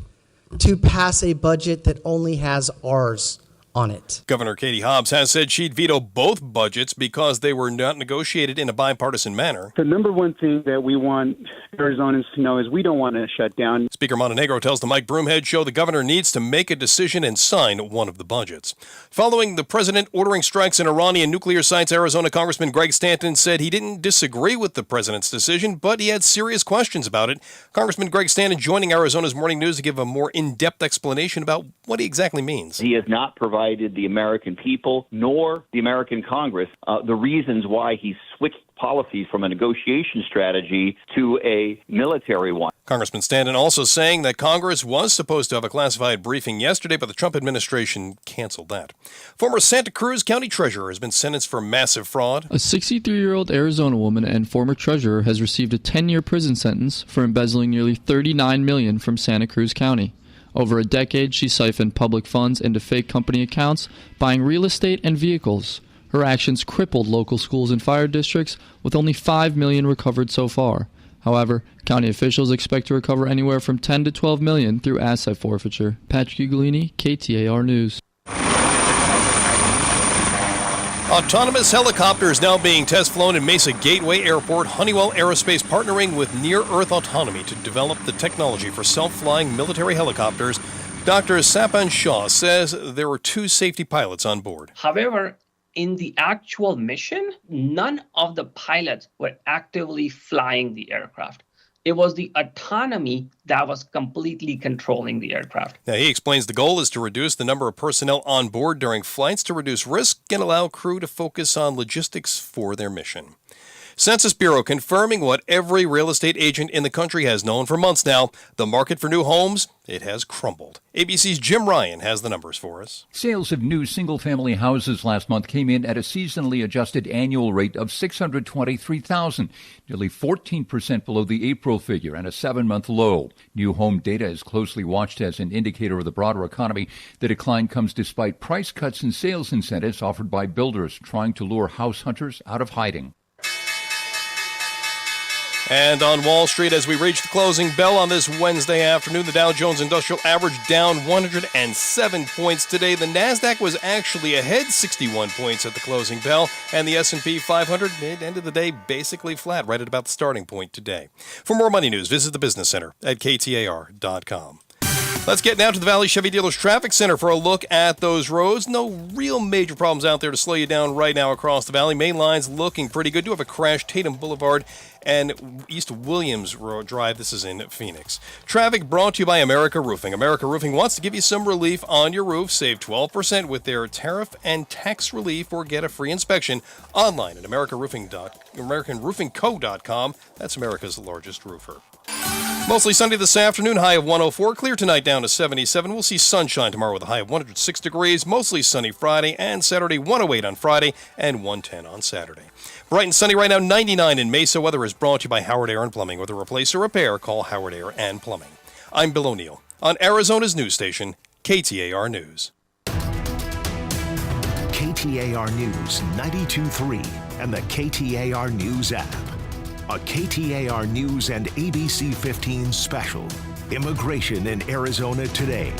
to pass a budget that only has R's on it. Governor Katie Hobbs has said she'd veto both budgets because they were not negotiated in a bipartisan manner. The number one thing that we want Arizonans to know is we don't want to shut down. Speaker Montenegro tells the Mike Broomhead Show the governor needs to make a decision and sign one of the budgets. Following the president ordering strikes in Iranian nuclear sites, Arizona Congressman Greg Stanton said he didn't disagree with the president's decision, but he had serious questions about it. Congressman Greg Stanton joining Arizona's Morning News to give a more in-depth explanation about what he exactly means. He has not provided the American people nor the American Congress the reasons why he switched policies from a negotiation strategy to a military one. Congressman Stanton also saying that Congress was supposed to have a classified briefing yesterday, but the Trump administration canceled that. Former Santa Cruz County Treasurer has been sentenced for massive fraud. A 63-year-old Arizona woman and former treasurer has received a 10-year prison sentence for embezzling nearly $39 million from Santa Cruz County. Over a decade, she siphoned public funds into fake company accounts, buying real estate and vehicles. Her actions crippled local schools and fire districts, with only $5 million recovered so far. However, county officials expect to recover anywhere from $10 to $12 million through asset forfeiture. Patrick Ugolini, KTAR News. Autonomous helicopters now being test flown in Mesa Gateway Airport. Honeywell Aerospace partnering with Near Earth Autonomy to develop the technology for self-flying military helicopters. Dr. Sapan Shah says there were 2 safety pilots on board. However, in the actual mission, none of the pilots were actively flying the aircraft. It was the autonomy that was completely controlling the aircraft. Now, he explains the goal is to reduce the number of personnel on board during flights to reduce risk and allow crew to focus on logistics for their mission. Census Bureau confirming what every real estate agent in the country has known for months now. The market for new homes, it has crumbled. ABC's Jim Ryan has the numbers for us. Sales of new single-family houses last month came in at a seasonally adjusted annual rate of 623,000, nearly 14% below the April figure and a 7-month low. New home data is closely watched as an indicator of the broader economy. The decline comes despite price cuts and sales incentives offered by builders trying to lure house hunters out of hiding. And on Wall Street, as we reach the closing bell on this Wednesday afternoon, the Dow Jones Industrial Average down 107 points today. The Nasdaq was actually ahead 61 points at the closing bell, and the S&P 500 it ended the day basically flat, right at about the starting point today. For more money news, visit the Business Center at KTAR.com. Let's get now to the Valley Chevy Dealers Traffic Center for a look at those roads. No real major problems out there to slow you down right now across the valley. Main line's looking pretty good. Do have a crash, Tatum Boulevard and East Williams Road Drive. This is in Phoenix. Traffic brought to you by America Roofing. America Roofing wants to give you some relief on your roof. Save 12% with their tariff and tax relief or get a free inspection online at AmericanRoofingCo.com. That's America's largest roofer. Mostly sunny this afternoon, high of 104. Clear tonight down to 77. We'll see sunshine tomorrow with a high of 106 degrees. Mostly sunny Friday and Saturday, 108 on Friday and 110 on Saturday. Bright and sunny right now, 99 in Mesa. Weather is brought to you by Howard Air and Plumbing. With a replace or repair, call Howard Air and Plumbing. I'm Bill O'Neill on Arizona's news station, KTAR News. KTAR News 92.3 and the KTAR News app. A KTAR News and ABC15 special. Immigration in Arizona Today.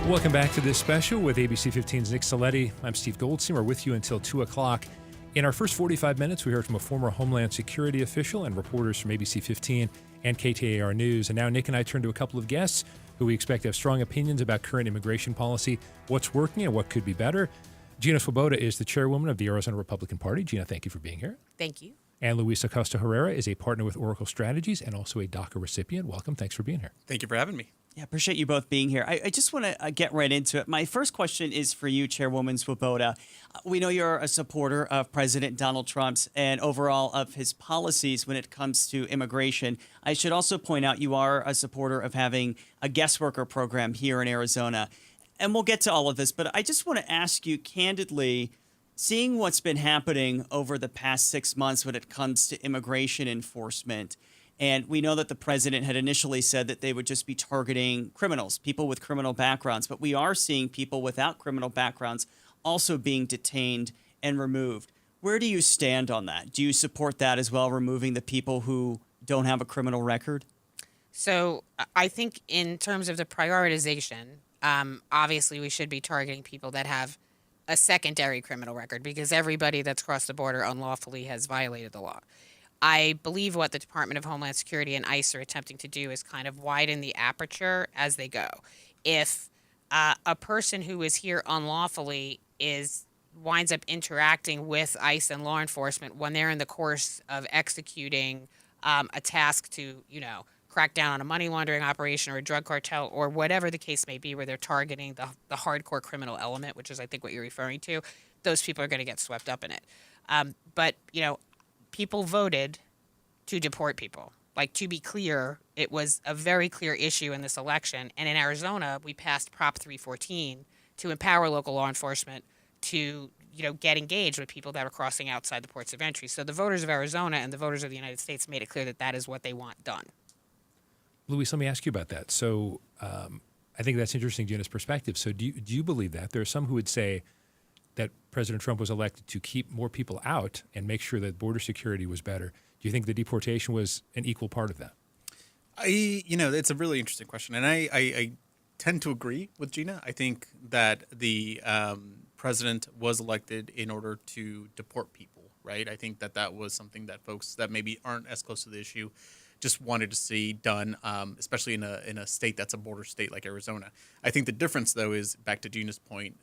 Welcome back to this special with ABC15's Nick Saletti. I'm Steve Goldstein. We're with you until 2 o'clock. In our first 45 minutes, we heard from a former Homeland Security official and reporters from ABC15 and KTAR News. And now Nick and I turn to a couple of guests who we expect to have strong opinions about current immigration policy, what's working and what could be better. Gina Swoboda is the chairwoman of the Arizona Republican Party. Gina, thank you for being here. Thank you. And Luis Acosta Herrera is a partner with Oracle Strategies and also a DACA recipient. Welcome. Thanks for being here. Thank you for having me. Yeah, appreciate you both being here. I just want to get right into it. My first question is for you, Chairwoman Swoboda. We know you're a supporter of President Donald Trump's and overall of his policies when it comes to immigration. I should also point out you are a supporter of having a guest worker program here in Arizona. And we'll get to all of this, but I just want to ask you candidly, seeing what's been happening over the past 6 months when it comes to immigration enforcement, and we know that the president had initially said that they would just be targeting criminals, people with criminal backgrounds. But we are seeing people without criminal backgrounds also being detained and removed. Where do you stand on that? Do you support that as well, removing the people who don't have a criminal record? So I think in terms of the prioritization, obviously we should be targeting people that have a secondary criminal record because everybody that's crossed the border unlawfully has violated the law. I believe what the Department of Homeland Security and ICE are attempting to do is kind of widen the aperture as they go. If a person who is here unlawfully winds up interacting with ICE and law enforcement when they're in the course of executing a task to, crack down on a money laundering operation or a drug cartel or whatever the case may be where they're targeting the hardcore criminal element, which is I think what you're referring to, those people are going to get swept up in it. But people voted to deport people. Like, to be clear, it was a very clear issue in this election. And in Arizona, we passed Prop 314 to empower local law enforcement to, get engaged with people that are crossing outside the ports of entry. So the voters of Arizona and the voters of the United States made it clear that that is what they want done. Luis, let me ask you about that. So I think that's interesting, Gina's perspective. So do you believe that? There are some who would say that President Trump was elected to keep more people out and make sure that border security was better. Do you think the deportation was an equal part of that? It's a really interesting question. And I tend to agree with Gina. I think that the president was elected in order to deport people, right? I think that was something that folks that maybe aren't as close to the issue just wanted to see done, especially in a state that's a border state like Arizona. I think the difference, though, is back to Gina's point.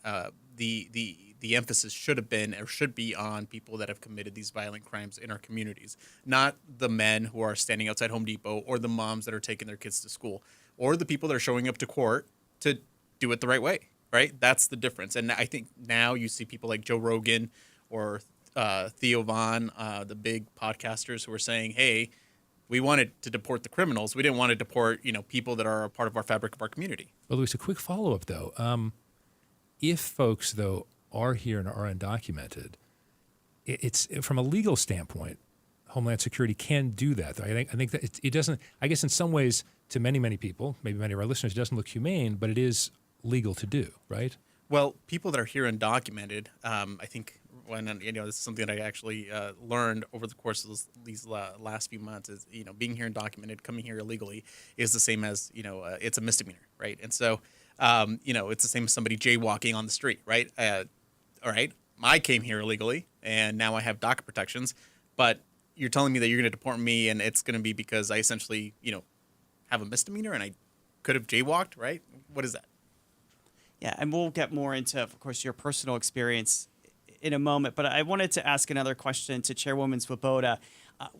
The emphasis should have been or should be on people that have committed these violent crimes in our communities, not the men who are standing outside Home Depot or the moms that are taking their kids to school or the people that are showing up to court to do it the right way, right? That's the difference. And I think now you see people like Joe Rogan or Theo Vaughn, the big podcasters who are saying, hey, we wanted to deport the criminals. We didn't want to deport, people that are a part of our fabric of our community. Well, Luis, a quick follow-up, though. If folks, though, are here and are undocumented, it's from a legal standpoint, Homeland Security can do that. Though. I think that it doesn't. I guess in some ways, to many people, maybe many of our listeners, it doesn't look humane, but it is legal to do, right? Well, people that are here undocumented, I think when this is something that I actually learned over the course of these last few months is being here undocumented, coming here illegally is the same as it's a misdemeanor, right? And so it's the same as somebody jaywalking on the street, right? All right, I came here illegally, and now I have DACA protections, but you're telling me that you're going to deport me, and it's going to be because I essentially, have a misdemeanor, and I could have jaywalked, right? What is that? Yeah, and we'll get more into, of course, your personal experience in a moment, but I wanted to ask another question to Chairwoman Swoboda.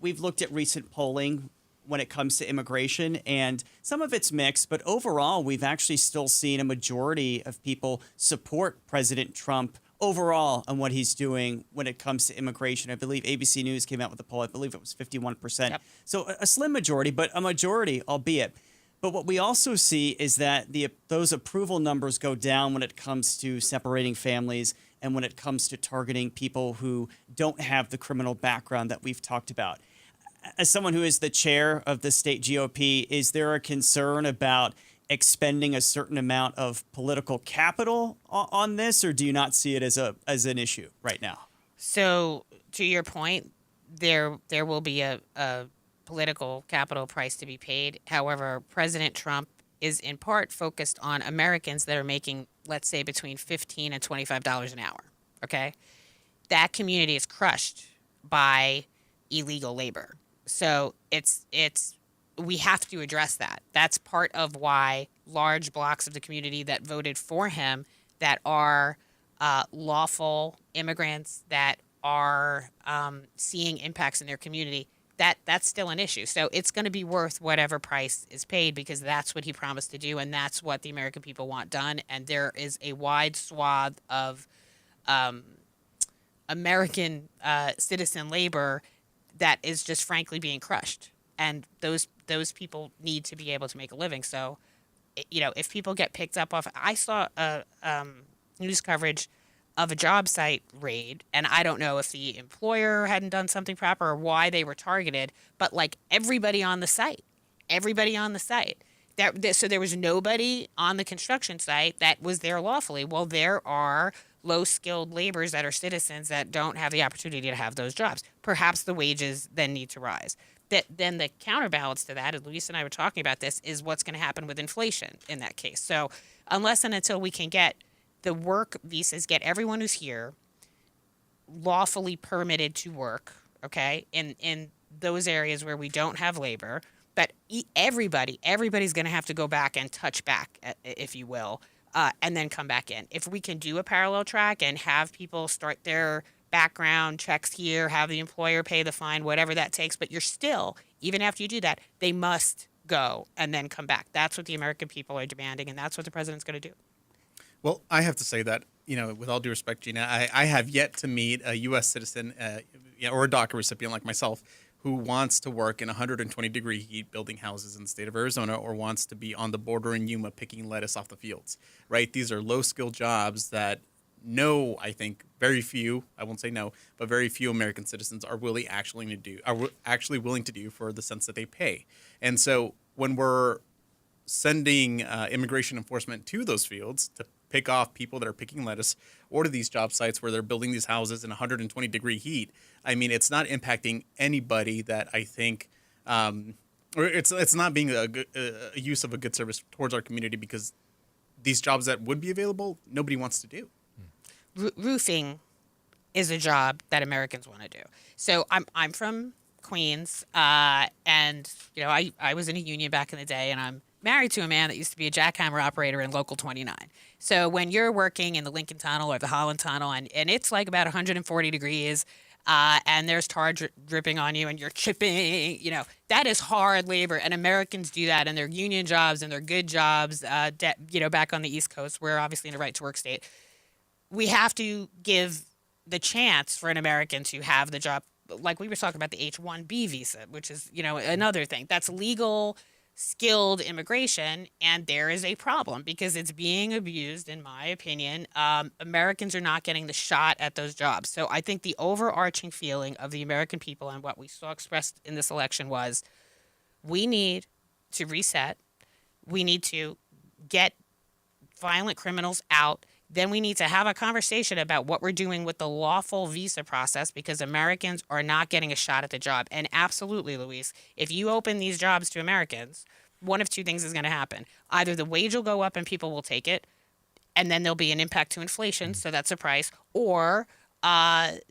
We've looked at recent polling when it comes to immigration, and some of it's mixed, but overall, we've actually still seen a majority of people support President Trump overall on what he's doing when it comes to immigration. I believe ABC News came out with a poll. I believe it was 51%. Yep. So a slim majority, but a majority, albeit. But what we also see is that those approval numbers go down when it comes to separating families and when it comes to targeting people who don't have the criminal background that we've talked about. As someone who is the chair of the state GOP, is there a concern about expending a certain amount of political capital on this, or do you not see it as an issue right now? So, to your point, there will be a political capital price to be paid. However, President Trump is in part focused on Americans that are making, let's say, between $15 and $25 an hour. Okay, that community is crushed by illegal labor. So we have to address that. That's part of why large blocks of the community that voted for him, that are lawful immigrants, that are seeing impacts in their community, that's still an issue. So it's going to be worth whatever price is paid because that's what he promised to do, and that's what the American people want done. And there is a wide swath of American citizen labor that is just frankly being crushed, and those people need to be able to make a living. So, if people get picked up off, I saw a news coverage of a job site raid, and I don't know if the employer hadn't done something proper or why they were targeted, but like everybody on the site. So there was nobody on the construction site that was there lawfully. Well, there are low-skilled laborers that are citizens that don't have the opportunity to have those jobs. Perhaps the wages then need to rise. Then the counterbalance to that, and Luis and I were talking about this, is what's going to happen with inflation in that case. So unless and until we can get the work visas, get everyone who's here lawfully permitted to work, okay, in those areas where we don't have labor, but everybody's going to have to go back and touch back, if you will, and then come back in. If we can do a parallel track and have people start their background checks here, have the employer pay the fine, whatever that takes, but you're still, even after you do that, they must go and then come back. That's what the American people are demanding, and that's what the president's going to do. Well, I have to say that, with all due respect, Gina, I have yet to meet a U.S. citizen or a DACA recipient like myself who wants to work in 120-degree heat building houses in the state of Arizona or wants to be on the border in Yuma picking lettuce off the fields, right? These are low-skilled jobs that I think very few, I won't say no, but very few American citizens are actually willing to do for the sense that they pay. And so when we're sending immigration enforcement to those fields to pick off people that are picking lettuce or to these job sites where they're building these houses in 120-degree heat, I mean, it's not impacting anybody that I think, or it's not being a use of a good service towards our community because these jobs that would be available, nobody wants to do. Roofing is a job that Americans want to do. So I'm from Queens, and I was in a union back in the day, and I'm married to a man that used to be a jackhammer operator in Local 29. So when you're working in the Lincoln Tunnel or the Holland Tunnel, and it's like about 140 degrees, and there's tar dripping on you, and you're chipping, that is hard labor, and Americans do that, and they're union jobs, and they're good jobs, back on the East Coast. We're obviously in a right-to-work state. We have to give the chance for an American to have the job, like we were talking about the H-1B visa, which is, another thing. That's legal, skilled immigration, and there is a problem because it's being abused, in my opinion. Americans are not getting the shot at those jobs. So I think the overarching feeling of the American people and what we saw expressed in this election was we need to reset. We need to get violent criminals out. Then we need to have a conversation about what we're doing with the lawful visa process because Americans are not getting a shot at the job. And absolutely, Luis, if you open these jobs to Americans, one of two things is going to happen. Either the wage will go up and people will take it, and then there'll be an impact to inflation, so that's a price, or the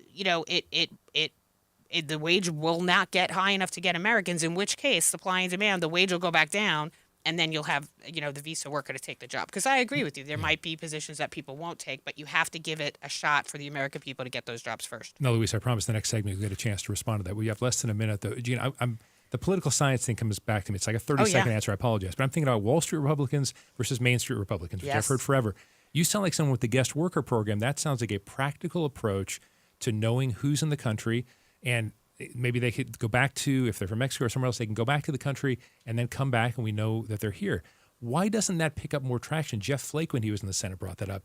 wage will not get high enough to get Americans, in which case, supply and demand, the wage will go back down, and then you'll have, the visa worker to take the job. Because I agree with you. There might be positions that people won't take, but you have to give it a shot for the American people to get those jobs first. No, Luis, I promise the next segment you'll get a chance to respond to that. We have less than a minute, though. Gene, the political science thing comes back to me. It's like a 30-second answer. I apologize. But I'm thinking about Wall Street Republicans versus Main Street Republicans, which I've heard forever. You sound like someone with the guest worker program. That sounds like a practical approach to knowing who's in the country, and maybe they could go back to, if they're from Mexico or somewhere else, they can go back to the country and then come back and we know that they're here. Why doesn't that pick up more traction? Jeff Flake, when he was in the Senate, brought that up.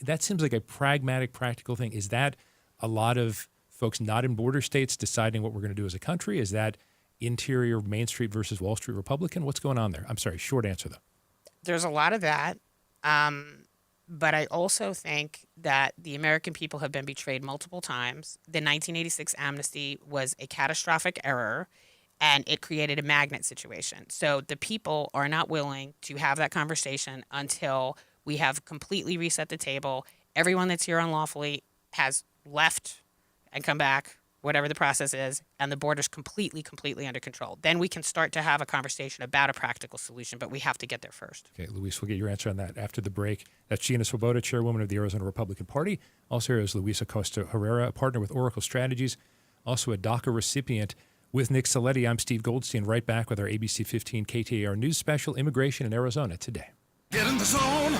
That seems like a pragmatic, practical thing. Is that a lot of folks not in border states deciding what we're going to do as a country? Is that interior Main Street versus Wall Street Republican? What's going on there? I'm sorry, short answer, though. There's a lot of that. But I also think that the American people have been betrayed multiple times. The 1986 amnesty was a catastrophic error, and it created a magnet situation. So the people are not willing to have that conversation until we have completely reset the table. Everyone that's here unlawfully has left and come back, whatever the process is, and the border's completely under control. Then we can start to have a conversation about a practical solution, but we have to get there first. Okay, Luis, we'll get your answer on that after the break. That's Gina Swoboda, chairwoman of the Arizona Republican Party. Also here is Luis Acosta Herrera, a partner with Oracle Strategies, also a DACA recipient. With Nick Saletti, I'm Steve Goldstein, right back with our ABC 15 KTAR News Special, Immigration in Arizona today. Get in the zone.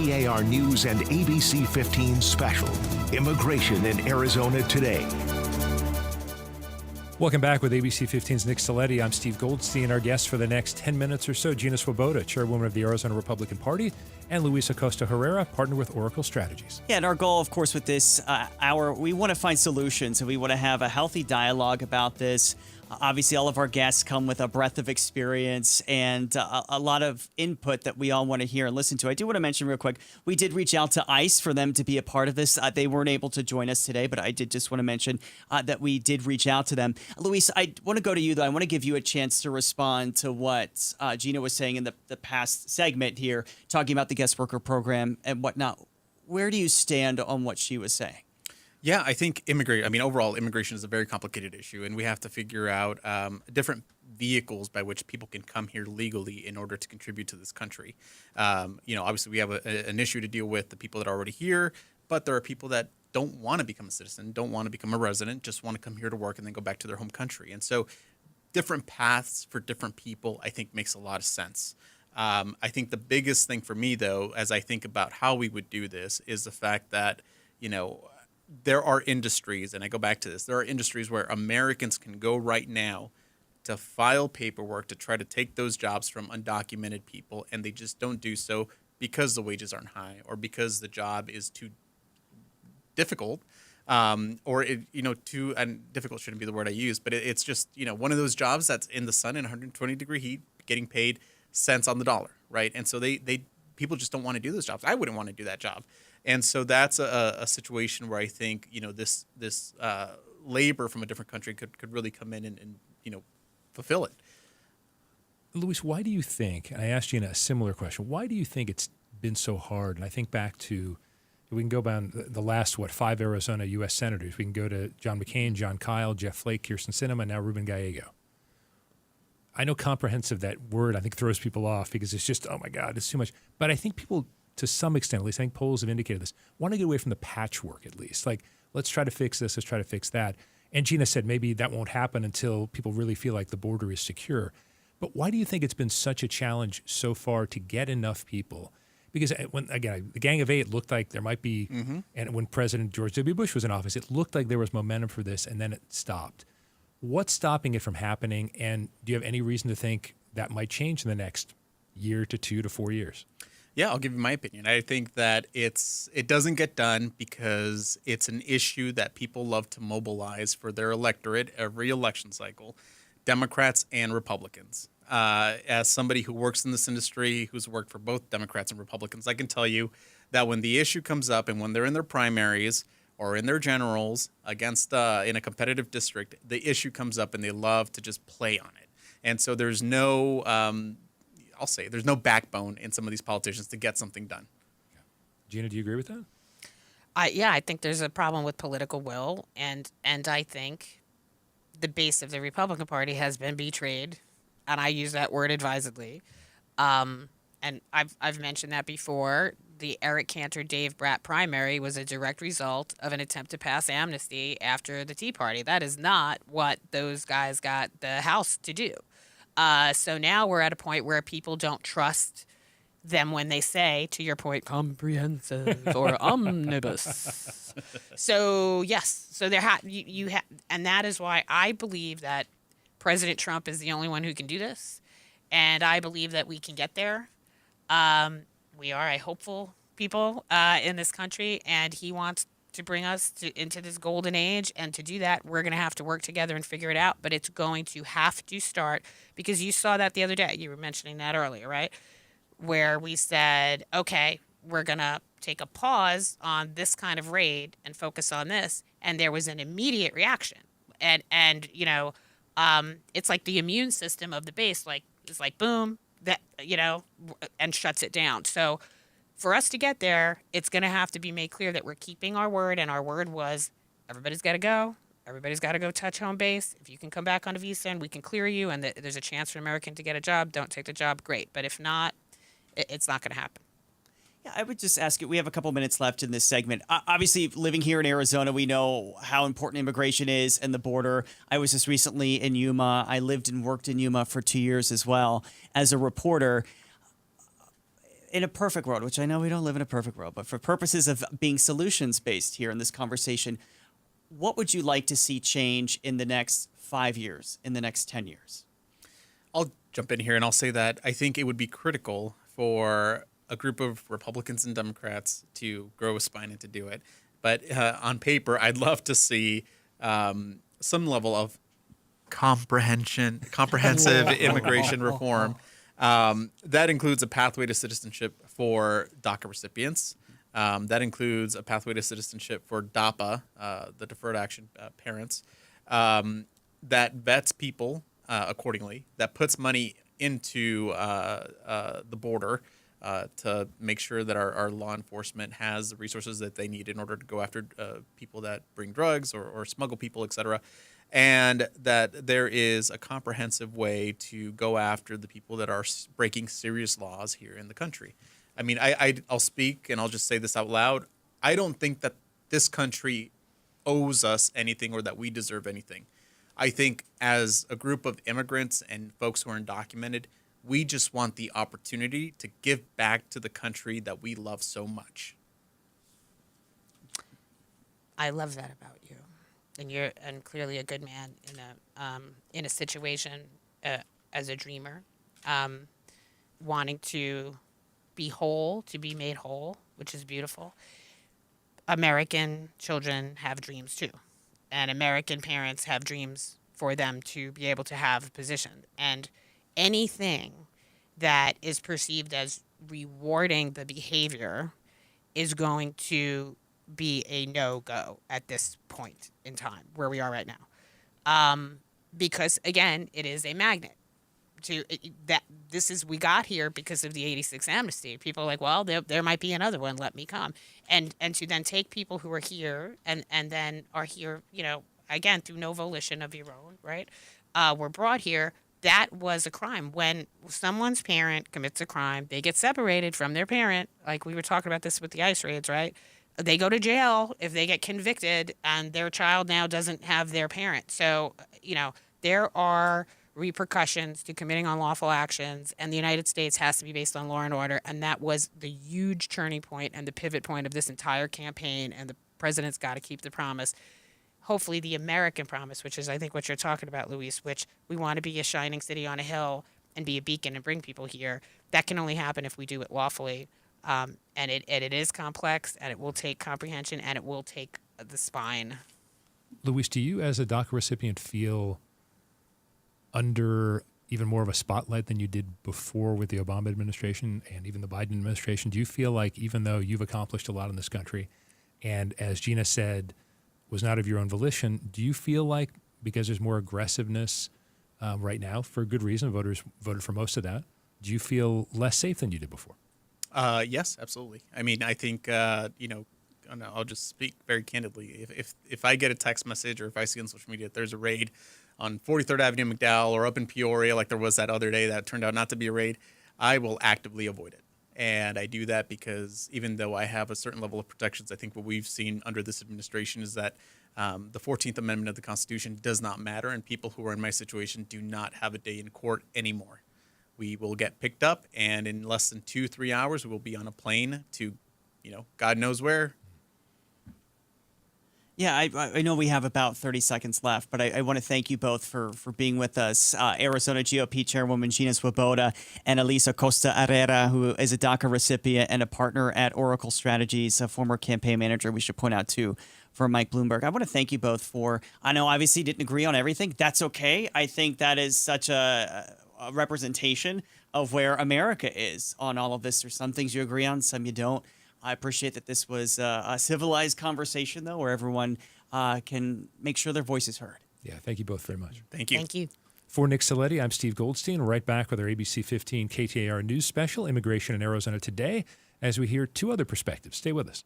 KTAR News and ABC 15 Special, Immigration in Arizona Today. Welcome back with ABC 15's Nick Saletti. I'm Steve Goldstein. Our guests for the next 10 minutes or so, Gina Swoboda, chairwoman of the Arizona Republican Party, and Luis Acosta Herrera, partner with Oracle Strategies. Yeah, and our goal, of course, with this hour, we want to find solutions, and we want to have a healthy dialogue about this. Obviously, all of our guests come with a breadth of experience and a lot of input that we all want to hear and listen to. I do want to mention real quick, we did reach out to ICE for them to be a part of this. They weren't able to join us today, but I did just want to mention that we did reach out to them. Luis, I want to go to you, though. I want to give you a chance to respond to what Gina was saying in the past segment here, talking about the guest worker program and whatnot. Where do you stand on what she was saying? Yeah, I think overall immigration is a very complicated issue, and we have to figure out different vehicles by which people can come here legally in order to contribute to this country. Obviously we have an issue to deal with the people that are already here, but there are people that don't want to become a citizen, don't want to become a resident, just want to come here to work and then go back to their home country. And so different paths for different people, I think, makes a lot of sense. I think the biggest thing for me, though, as I think about how we would do this, is the fact that, there are industries, and I go back to this, there are industries where Americans can go right now to file paperwork to try to take those jobs from undocumented people, and they just don't do so because the wages aren't high or because the job is too difficult, and difficult shouldn't be the word I use, but it's just, one of those jobs that's in the sun in 120-degree heat, getting paid cents on the dollar, right? And so people just don't want to do those jobs. I wouldn't want to do that job. And so that's a situation where I think, this labor from a different country could really come in and fulfill it. Luis, why do you think, and I asked you a similar question, why do you think it's been so hard? And I think back to We can go down the last, 5 Arizona U.S. senators. We can go to John McCain, John Kyle, Jeff Flake, Kirsten Sinema, now Ruben Gallego. I know comprehensive, that word, I think throws people off because it's just, oh my God, it's too much. But I think people, to some extent, at least I think polls have indicated this, want to get away from the patchwork at least. Like, let's try to fix this, let's try to fix that. And Gina said maybe that won't happen until people really feel like the border is secure. But why do you think it's been such a challenge so far to get enough people? Because when, again, the Gang of Eight looked like there might be, and when President George W. Bush was in office, it looked like there was momentum for this, and then it stopped. What's stopping it from happening? And do you have any reason to think that might change in the next year to 2 to 4 years? Yeah, I'll give you my opinion. I think that it doesn't get done because it's an issue that people love to mobilize for their electorate every election cycle, Democrats and Republicans. As somebody who works in this industry, who's worked for both Democrats and Republicans, I can tell you that when the issue comes up and when they're in their primaries or in their generals against in a competitive district, the issue comes up and they love to just play on it. And so there's no, I'll say, there's no backbone in some of these politicians to get something done. Gina, do you agree with that? Yeah, I think there's a problem with political will, and I think the base of the Republican Party has been betrayed, and I use that word advisedly. And I've mentioned that before. The Eric Cantor Dave Brat primary was a direct result of an attempt to pass amnesty after the Tea Party. That is not what those guys got the House to do. So now we're at a point where people don't trust them when they say, to your point, comprehensive or omnibus. So yes, so and that is why I believe that President Trump is the only one who can do this, and I believe that we can get there. We are a hopeful people in this country, and he wants to bring us into this golden age. And to do that, we're going to have to work together and figure it out. But it's going to have to start, because you saw that the other day. You were mentioning that earlier, right? Where we said, okay, we're going to take a pause on this kind of raid and focus on this. And there was an immediate reaction. And you know, it's like the immune system of the base, like, it's like, boom, that, you know, and shuts it down. So for us to get there, it's going to have to be made clear that we're keeping our word. And our word was, everybody's got to go. Everybody's got to go touch home base. If you can come back on a visa and we can clear you and there's a chance for an American to get a job, don't take the job, great. But if not, it's not going to happen. Yeah, I would just ask you, we have a couple minutes left in this segment. Obviously, living here in Arizona, we know how important immigration is and the border. I was just recently in Yuma. I lived and worked in Yuma for 2 years as well as a reporter. In a perfect world, which I know we don't live in a perfect world, but for purposes of being solutions-based here in this conversation, what would you like to see change in the next 5 years, in the next 10 years? I'll jump in here and I'll say that I think it would be critical for a group of Republicans and Democrats to grow a spine and to do it. But on paper, I'd love to see some level of comprehensive immigration reform. That includes a pathway to citizenship for DACA recipients. That includes a pathway to citizenship for DAPA, the Deferred Action Parents, that vets people accordingly, that puts money into the border to make sure that our law enforcement has the resources that they need in order to go after people that bring drugs or smuggle people, et cetera. And that there is a comprehensive way to go after the people that are breaking serious laws here in the country. I mean, I'll speak and I'll just say this out loud. I don't think that this country owes us anything or that we deserve anything. I think as a group of immigrants and folks who are undocumented, we just want the opportunity to give back to the country that we love so much. I love that about you. And you're clearly a good man in a situation as a dreamer, wanting to be whole, to be made whole, which is beautiful. American children have dreams too, and American parents have dreams for them to be able to have a position. And anything that is perceived as rewarding the behavior is going to be a no-go at this point in time where we are right now. Because, again, it is a magnet. that this is we got here because of the 86 amnesty. People are like, well, there might be another one, let me come. And to then take people who are here and then are here, again, through no volition of your own, right? Were brought here. That was a crime. When someone's parent commits a crime, they get separated from their parent. Like we were talking about this with the ICE raids, right? They go to jail if they get convicted and their child now doesn't have their parent. So, there are repercussions to committing unlawful actions, and the United States has to be based on law and order. And that was the huge turning point and the pivot point of this entire campaign. And the president's got to keep the promise. Hopefully the American promise, which is, I think, what you're talking about, Luis, which we want to be a shining city on a hill and be a beacon and bring people here. That can only happen if we do it lawfully. And it is complex, and it will take comprehension, and it will take the spine. Luis, do you as a DACA recipient feel under even more of a spotlight than you did before with the Obama administration and even the Biden administration? Do you feel like even though you've accomplished a lot in this country, and as Gina said, was not of your own volition, do you feel like because there's more aggressiveness right now, for good reason, voters voted for most of that, do you feel less safe than you did before? Yes, absolutely. I mean, I think, I'll just speak very candidly. If I get a text message or if I see on social media that there's a raid on 43rd Avenue McDowell or up in Peoria like there was that other day that turned out not to be a raid, I will actively avoid it. And I do that because even though I have a certain level of protections, I think what we've seen under this administration is that the 14th Amendment of the Constitution does not matter, and people who are in my situation do not have a day in court anymore. We will get picked up, and in less than 2-3 hours, we will be on a plane to, God knows where. Yeah, I know we have about 30 seconds left, but I want to thank you both for being with us. Arizona GOP Chairwoman Gina Swoboda and Elisa Costa Herrera, who is a DACA recipient and a partner at Oracle Strategies, a former campaign manager, we should point out, too, for Mike Bloomberg. I want to thank you both for, I know obviously didn't agree on everything. That's okay. I think that is such a representation of where America is on all of this. There's some things you agree on, some you don't. I appreciate that this was a civilized conversation, though, where everyone can make sure their voice is heard. Yeah, thank you both very much. Thank you. Thank you. For Nick Saletti, I'm Steve Goldstein. Right back with our ABC15 KTAR News Special, Immigration in Arizona Today, as we hear two other perspectives. Stay with us.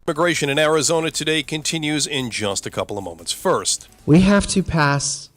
Immigration in Arizona today continues in just a couple of moments. First, We have to pass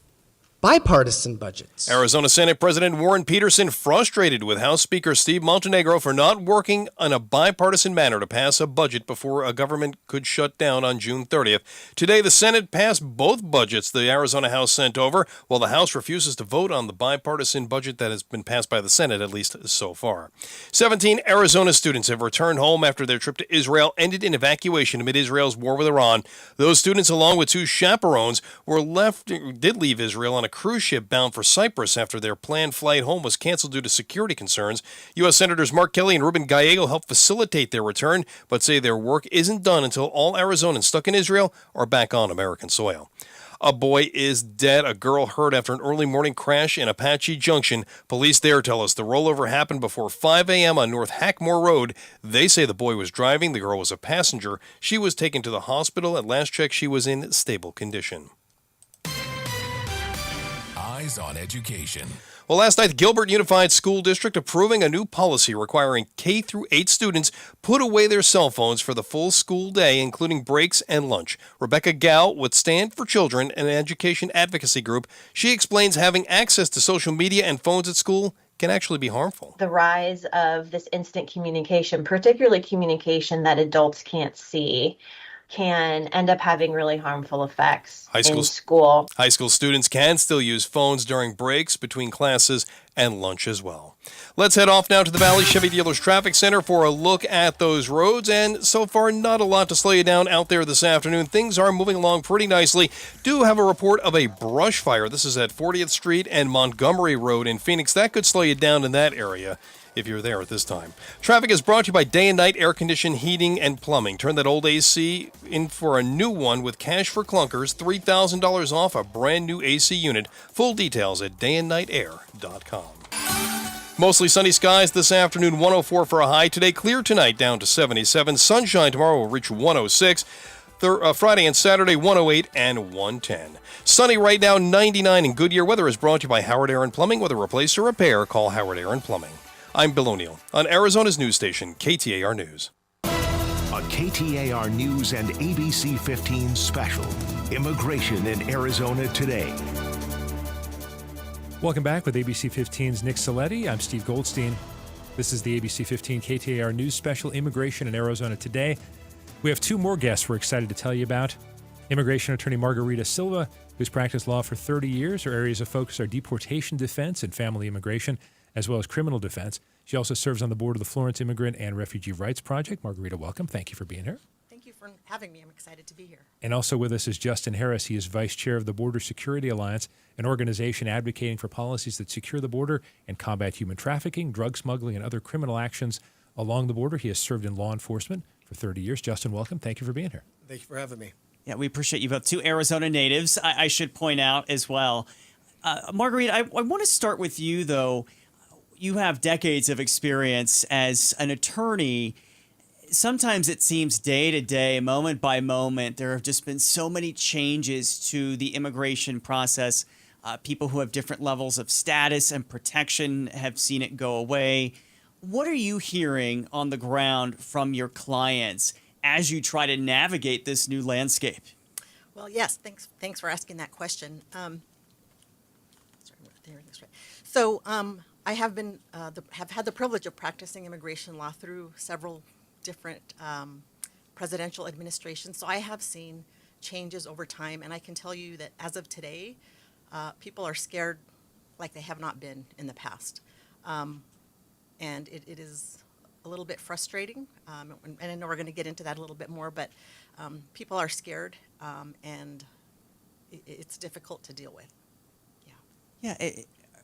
bipartisan budgets. Arizona Senate President Warren Peterson frustrated with House Speaker Steve Montenegro for not working in a bipartisan manner to pass a budget before a government could shut down on June 30th. Today, the Senate passed both budgets the Arizona House sent over, while the House refuses to vote on the bipartisan budget that has been passed by the Senate, at least so far. 17 Arizona students have returned home after their trip to Israel ended in evacuation amid Israel's war with Iran. Those students, along with 2 chaperones, did leave Israel on a cruise ship bound for Cyprus after their planned flight home was canceled due to security concerns. U.S. Senators Mark Kelly and Ruben Gallego helped facilitate their return, but say their work isn't done until all Arizonans stuck in Israel are back on American soil. A boy is dead. A girl hurt after an early morning crash in Apache Junction. Police there tell us the rollover happened before 5 a.m. on North Hackmore Road. They say the boy was driving. The girl was a passenger. She was taken to the hospital. At last check, she was in stable condition. Eyes on Education. Well, last night, the Gilbert Unified School District approving a new policy requiring K through 8 students put away their cell phones for the full school day, including breaks and lunch. Rebecca Gow with Stand for Children, an education advocacy group. She explains having access to social media and phones at school can actually be harmful. The rise of this instant communication, particularly communication that adults can't see, can end up having really harmful effects in school. High school students can still use phones during breaks, between classes, and lunch as well. Let's head off now to the Valley Chevy Dealers Traffic Center for a look at those roads. And so far, not a lot to slow you down out there this afternoon. Things are moving along pretty nicely. Do have a report of a brush fire. This is at 40th Street and Montgomery Road in Phoenix. That could slow you down in that area if you're there at this time. Traffic is brought to you by Day and Night Air Conditioning, Heating, and Plumbing. Turn that old AC in for a new one with cash for clunkers, $3,000 off a brand new AC unit. Full details at dayandnightair.com. Mostly sunny skies this afternoon, 104 for a high. Today, clear tonight, down to 77. Sunshine tomorrow will reach 106. Friday and Saturday, 108 and 110. Sunny right now, 99 in Goodyear. Weather is brought to you by Howard Air and Plumbing. Whether replace or repair, call Howard Air and Plumbing. I'm Bill O'Neill on Arizona's news station, KTAR News. A KTAR News and ABC15 special. Immigration in Arizona today. Welcome back with ABC15's Nick Saletti. I'm Steve Goldstein. This is the ABC15 KTAR News special, Immigration in Arizona today. We have 2 more guests we're excited to tell you about. Immigration attorney Margarita Silva, who's practiced law for 30 years. Her areas of focus are deportation defense and family immigration, as well as criminal defense. She also serves on the board of the Florence Immigrant and Refugee Rights Project. Margarita, welcome. Thank you for being here. Thank you for having me. I'm excited to be here. And also with us is Justin Harris. He is vice chair of the Border Security Alliance, an organization advocating for policies that secure the border and combat human trafficking, drug smuggling, and other criminal actions along the border. He has served in law enforcement for 30 years. Justin, welcome. Thank you for being here. Thank you for having me. Yeah, we appreciate you both. 2 Arizona natives, I should point out as well. Marguerite, I want to start with you, though. You have decades of experience as an attorney. Sometimes it seems day to day, moment by moment, there have just been so many changes to the immigration process. People who have different levels of status and protection have seen it go away. What are you hearing on the ground from your clients as you try to navigate this new landscape? Well, yes, thanks for asking that question. So I have been have had the privilege of practicing immigration law through several different presidential administrations. So I have seen changes over time, and I can tell you that as of today, people are scared like they have not been in the past. And it is a little bit frustrating, and I know we're going to get into that a little bit more, but people are scared, and it's difficult to deal with.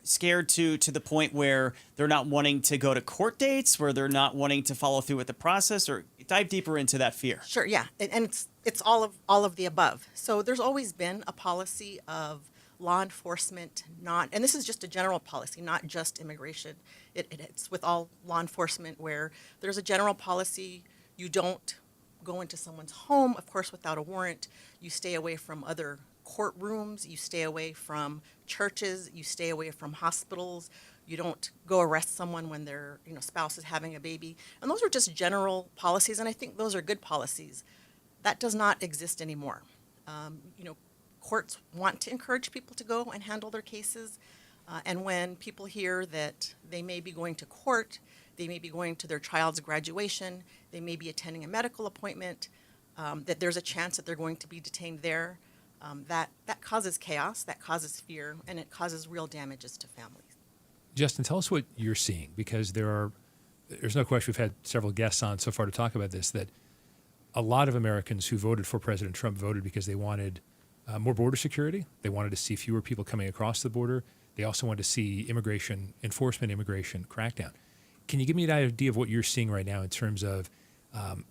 Scared to the point where they're not wanting to go to court dates, where they're not wanting to follow through with the process, or dive deeper into that fear. Sure, yeah, and it's all of the above. So there's always been a policy of law enforcement and this is just a general policy, not just immigration. It's with all law enforcement where there's a general policy. You don't go into someone's home, of course, without a warrant. You stay away from other courtrooms. You stay away from churches. You stay away from hospitals. You don't go arrest someone when their spouse is having a baby. And those are just general policies, and I think those are good policies. That does not exist anymore. Courts want to encourage people to go and handle their cases. And when people hear that they may be going to court, they may be going to their child's graduation, they may be attending a medical appointment, that there's a chance that they're going to be detained there, that causes chaos, that causes fear, and it causes real damages to families. Justin, tell us what you're seeing, because there's no question, we've had several guests on so far to talk about this, that a lot of Americans who voted for President Trump voted because they wanted more border security. They wanted to see fewer people coming across the border. They also wanted to see immigration enforcement, immigration crackdown. Can you give me an idea of what you're seeing right now in terms of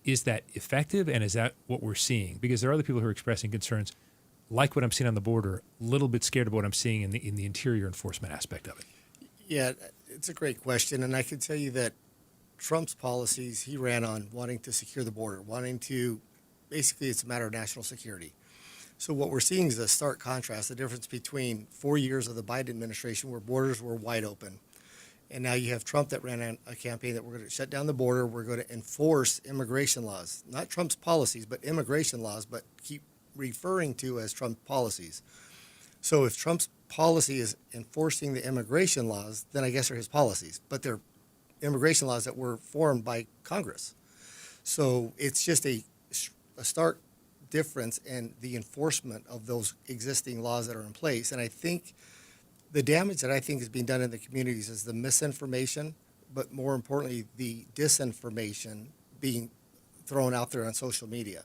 is that effective, and is that what we're seeing? Because there are other people who are expressing concerns, like what I'm seeing on the border, a little bit scared of what I'm seeing in the interior enforcement aspect of it. Yeah, it's a great question, and I can tell you that Trump's policies, he ran on wanting to secure the border, basically it's a matter of national security. So what we're seeing is a stark contrast, the difference between 4 years of the Biden administration where borders were wide open, and now you have Trump that ran a campaign that we're going to shut down the border, we're going to enforce immigration laws, not Trump's policies, but immigration laws, but keep referring to as Trump policies. So if Trump's policy is enforcing the immigration laws, then I guess they're his policies, but they're immigration laws that were formed by Congress. So it's just a stark difference in the enforcement of those existing laws that are in place. And I think the damage that I think is being done in the communities is the misinformation, but more importantly, the disinformation being thrown out there on social media.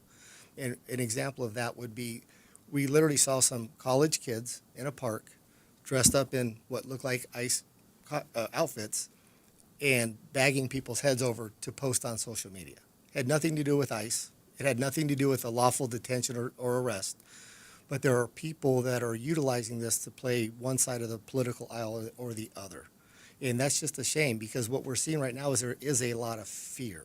And an example of that would be, we literally saw some college kids in a park dressed up in what looked like ICE outfits and bagging people's heads over to post on social media. It had nothing to do with ICE. It had nothing to do with a lawful detention or arrest. But there are people that are utilizing this to play one side of the political aisle or the other. And that's just a shame, because what we're seeing right now is there is a lot of fear.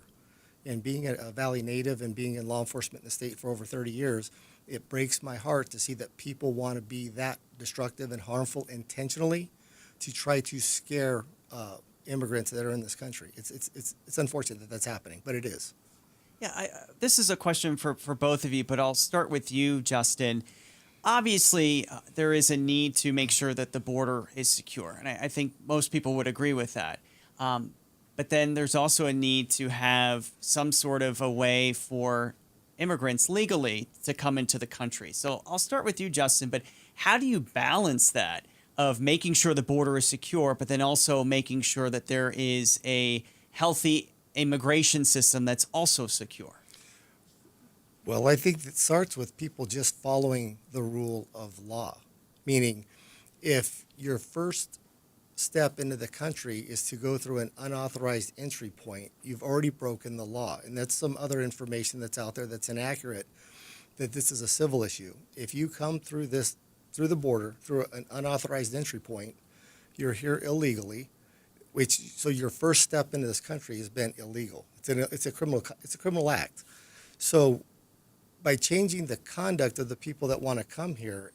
And being a Valley native and being in law enforcement in the state for over 30 years, it breaks my heart to see that people want to be that destructive and harmful intentionally to try to scare immigrants that are in this country. It's unfortunate that that's happening, but it is. Yeah, this is a question for both of you, but I'll start with you, Justin. Obviously, there is a need to make sure that the border is secure, and I think most people would agree with that. But then there's also a need to have some sort of a way for immigrants legally to come into the country. So I'll start with you, Justin, but how do you balance that of making sure the border is secure, but then also making sure that there is a healthy immigration system that's also secure? Well, I think it starts with people just following the rule of law, meaning if your first step into the country is to go through an unauthorized entry point, you've already broken the law. And that's some other information that's out there that's inaccurate, that this is a civil issue. If you come through the border, through an unauthorized entry point, you're here illegally, so your first step into this country has been illegal. It's a criminal act. So by changing the conduct of the people that want to come here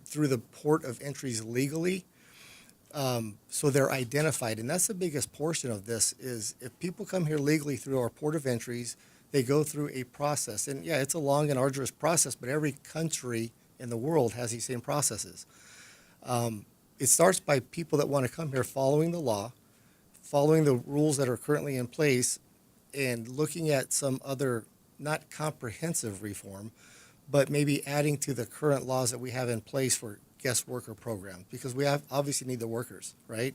through the port of entries legally, so they're identified. And that's the biggest portion of this, is if people come here legally through our port of entries, they go through a process. And yeah, it's a long and arduous process, but every country in the world has these same processes. It starts by people that want to come here following the law, following the rules that are currently in place, and looking at some other, not comprehensive reform, but maybe adding to the current laws that we have in place for guest worker programs, because we obviously need the workers, right?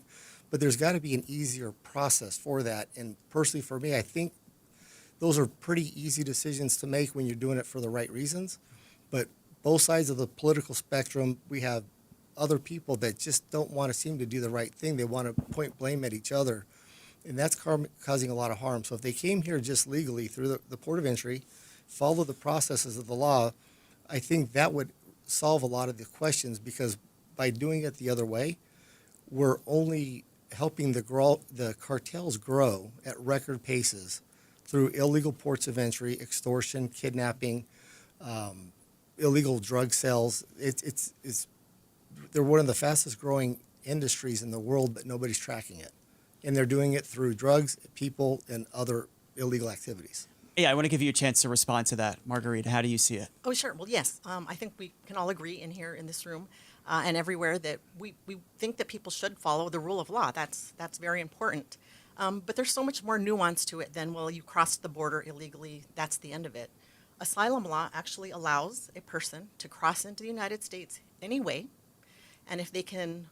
But there's got to be an easier process for that. And personally, for me, I think those are pretty easy decisions to make when you're doing it for the right reasons. But both sides of the political spectrum, we have other people that just don't want to seem to do the right thing. They want to point blame at each other, and that's causing a lot of harm. So if they came here just legally through the port of entry, follow the processes of the law, I think that would solve a lot of the questions, because by doing it the other way, we're only helping the cartels grow at record paces through illegal ports of entry, extortion, kidnapping, illegal drug sales. They're one of the fastest growing industries in the world, but nobody's tracking it. And they're doing it through drugs, people, and other illegal activities. Yeah, I want to give you a chance to respond to that. Margarita, how do you see it? Oh, sure. Well, yes. I think we can all agree in here in this room and everywhere that we think that people should follow the rule of law. That's very important. But there's so much more nuance to it than, well, you crossed the border illegally, that's the end of it. Asylum law actually allows a person to cross into the United States anyway, and if they can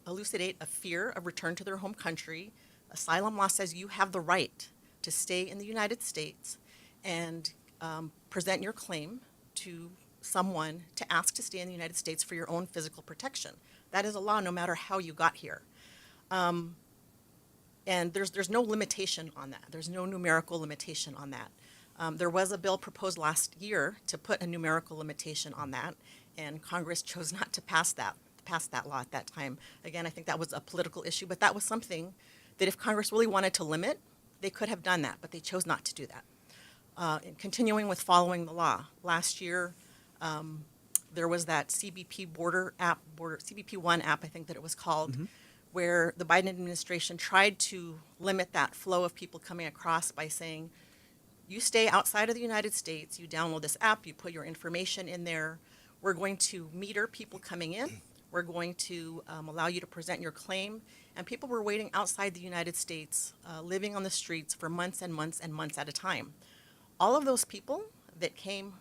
elucidate a fear of return to their home country, asylum law says you have the right to stay in the United States and present your claim to someone to ask to stay in the United States for your own physical protection. That is a law no matter how you got here. And there's no limitation on that. There's no numerical limitation on that. There was a bill proposed last year to put a numerical limitation on that, and Congress chose not to pass that law at that time. Again, I think that was a political issue, but that was something that if Congress really wanted to limit, they could have done that, but they chose not to do that. Continuing with following the law, last year there was that CBP border app, CBP One app, I think that it was called, where the Biden administration tried to limit that flow of people coming across by saying, you stay outside of the United States, you download this app, you put your information in there, we're going to meter people coming in, we're going to allow you to present your claim, and people were waiting outside the United States, living on the streets for months and months and months at a time. All of those people that came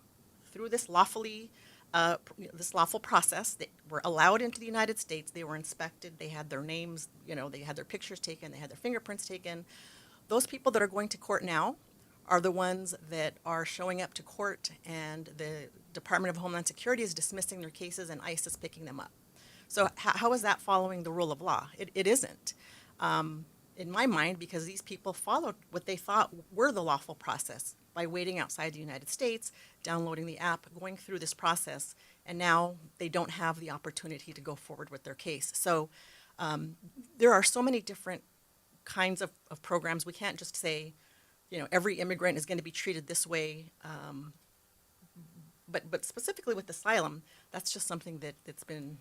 through this this lawful process, that were allowed into the United States, they were inspected, they had their names, they had their pictures taken, they had their fingerprints taken. Those people that are going to court now are the ones that are showing up to court, and the Department of Homeland Security is dismissing their cases and ICE is picking them up. So how is that following the rule of law? It isn't. In my mind, because these people followed what they thought were the lawful process by waiting outside the United States, downloading the app, going through this process, and now they don't have the opportunity to go forward with their case. So there are so many different kinds of programs. We can't just say, every immigrant is going to be treated this way. But specifically with asylum, that's just something that's been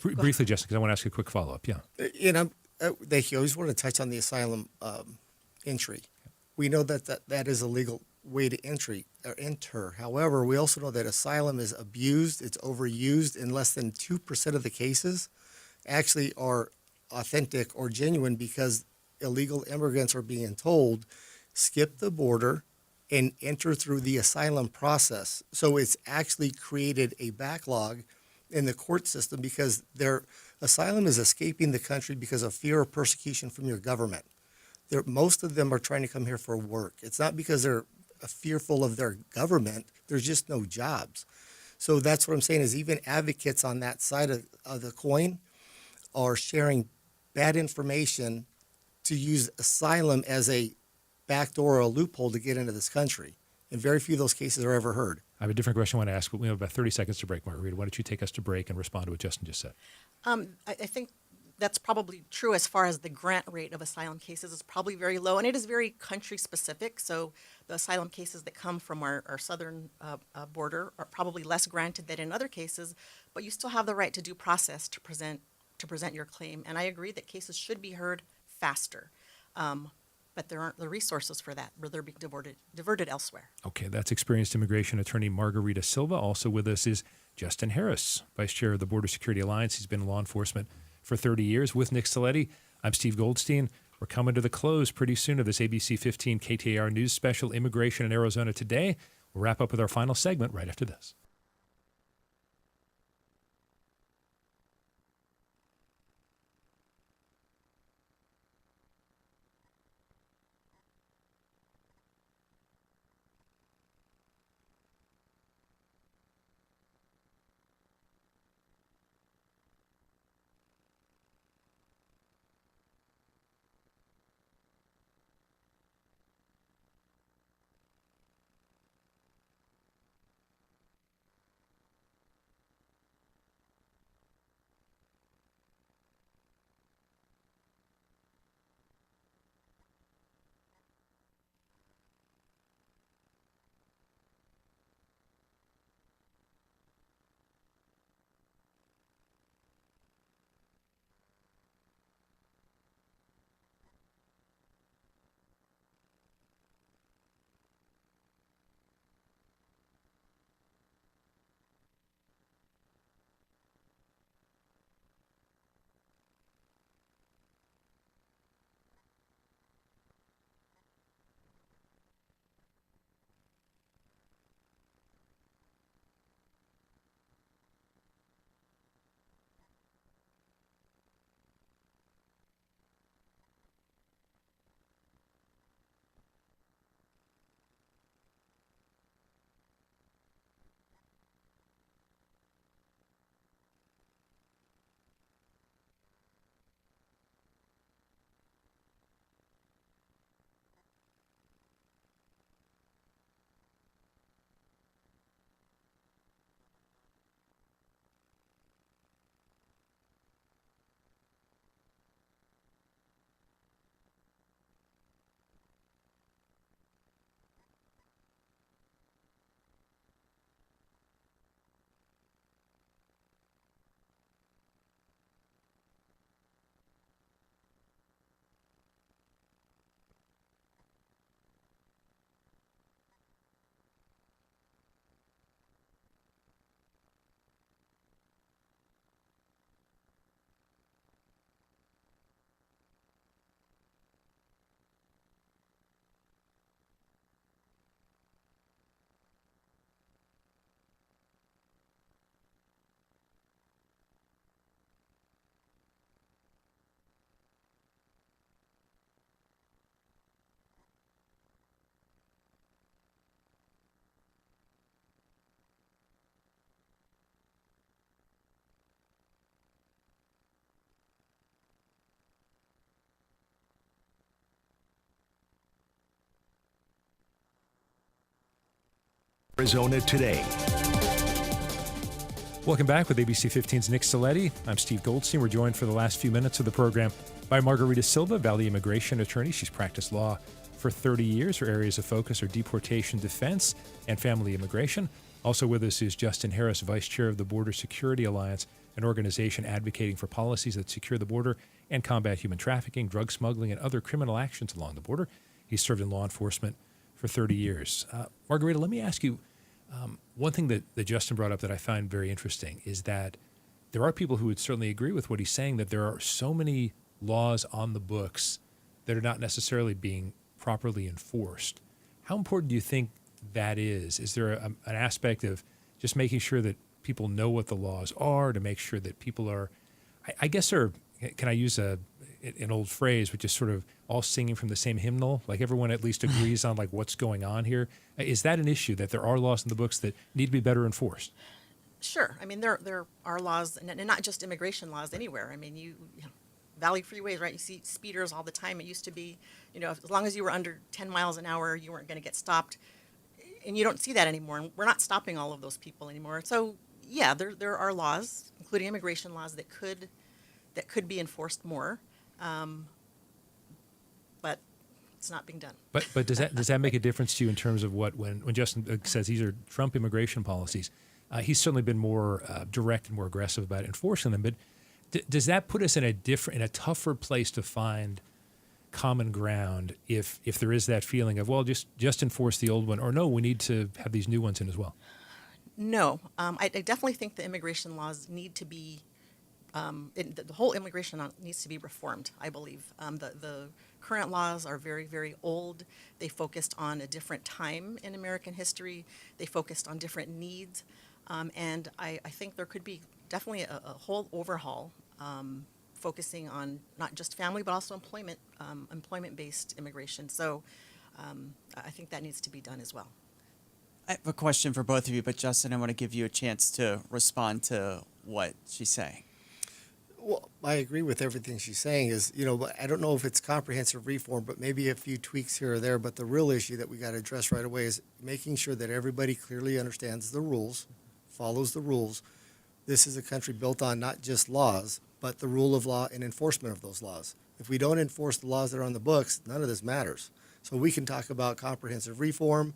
Briefly, Jessica, because I want to ask you a quick follow-up. Yeah. Thank you. I just want to touch on the asylum entry. We know that is a legal way to enter. However, we also know that asylum is abused, it's overused, and less than 2% of the cases actually are authentic or genuine, because illegal immigrants are being told, skip the border and enter through the asylum process. So it's actually created a backlog in the court system, because their asylum is escaping the country because of fear of persecution from your government. Most of them are trying to come here for work. It's not because they're fearful of their government. There's just no jobs. So that's what I'm saying, is even advocates on that side of the coin are sharing bad information to use asylum as a backdoor or a loophole to get into this country. And very few of those cases are ever heard. I have a different question I want to ask, but we have about 30 seconds to break, Margarita. Why don't you take us to break and respond to what Justin just said? I think that's probably true as far as the grant rate of asylum cases is probably very low, and it is very country specific. So the asylum cases that come from our southern border are probably less granted than in other cases, but you still have the right to due process to present your claim. And I agree that cases should be heard faster. But there aren't the resources for that, where they're being diverted elsewhere. Okay, that's experienced immigration attorney Margarita Silva. Also with us is Justin Harris, Vice Chair of the Border Security Alliance. He's been in law enforcement for 30 years. With Nick Stiletti, I'm Steve Goldstein. We're coming to the close pretty soon of this ABC15 KTAR News Special, Immigration in Arizona Today. We'll wrap up with our final segment right after this. Arizona Today. Welcome back with ABC 15's Nick Saletti. I'm Steve Goldstein. We're joined for the last few minutes of the program by Margarita Silva, Valley immigration attorney. She's practiced law for 30 years. Her areas of focus are deportation defense and family immigration. Also with us is Justin Harris, vice chair of the Border Security Alliance, an organization advocating for policies that secure the border and combat human trafficking, drug smuggling, and other criminal actions along the border. He's served in law enforcement for 30 years. Margarita, let me ask you, one thing that Justin brought up that I find very interesting is that there are people who would certainly agree with what he's saying, that there are so many laws on the books that are not necessarily being properly enforced. How important do you think that is? Is there an aspect of just making sure that people know what the laws are, to make sure that people are, I guess, can I use an old phrase, which is sort of all singing from the same hymnal, like everyone at least agrees on like what's going on here? Is that an issue, that there are laws in the books that need to be better enforced? Sure. I mean, there are laws, and not just immigration laws anywhere. I mean, you know, Valley freeways, right? You see speeders all the time. It used to be, you know, as long as you were under 10 miles an hour, you weren't going to get stopped. And you don't see that anymore. And we're not stopping all of those people anymore. So, yeah, there are laws, including immigration laws, that could be enforced more. But it's not being done. But does that make a difference to you in terms of when Justin says these are Trump immigration policies? He's certainly been more direct and more aggressive about enforcing them. But does that put us in a tougher place to find common ground if there is that feeling of, well, just enforce the old one, or no, we need to have these new ones in as well? No, I definitely think the immigration laws need to be. The whole immigration law needs to be reformed, I believe. The current laws are very, very old. They focused on a different time in American history. They focused on different needs. And I think there could be definitely a whole overhaul focusing on not just family, but also employment-based immigration. So I think that needs to be done as well. I have a question for both of you, but Justin, I want to give you a chance to respond to what she's saying. Well, I agree with everything she's saying. I don't know if it's comprehensive reform, but maybe a few tweaks here or there. But the real issue that we got to address right away is making sure that everybody clearly understands the rules, follows the rules. This is a country built on not just laws, but the rule of law and enforcement of those laws. If we don't enforce the laws that are on the books, none of this matters. So we can talk about comprehensive reform,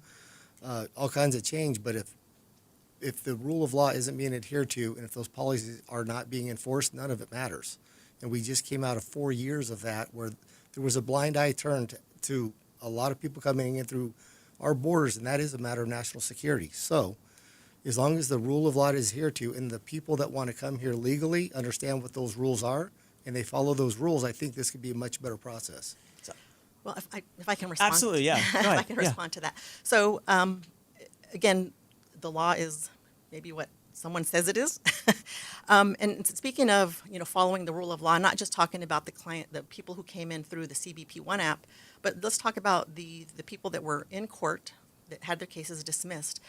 all kinds of change, but if the rule of law isn't being adhered to, and if those policies are not being enforced, none of it matters. And we just came out of 4 years of that, where there was a blind eye turned to a lot of people coming in through our borders, and that is a matter of national security. So as long as the rule of law is adhered to, and the people that want to come here legally understand what those rules are, and they follow those rules, I think this could be a much better process. Well, if I can respond. Absolutely, yeah. Go ahead. If I can respond to that. So, again, the law is maybe what someone says it is. And speaking of, following the rule of law, I'm not just talking about the people who came in through the CBP1 app, but let's talk about the people that were in court that had their cases dismissed.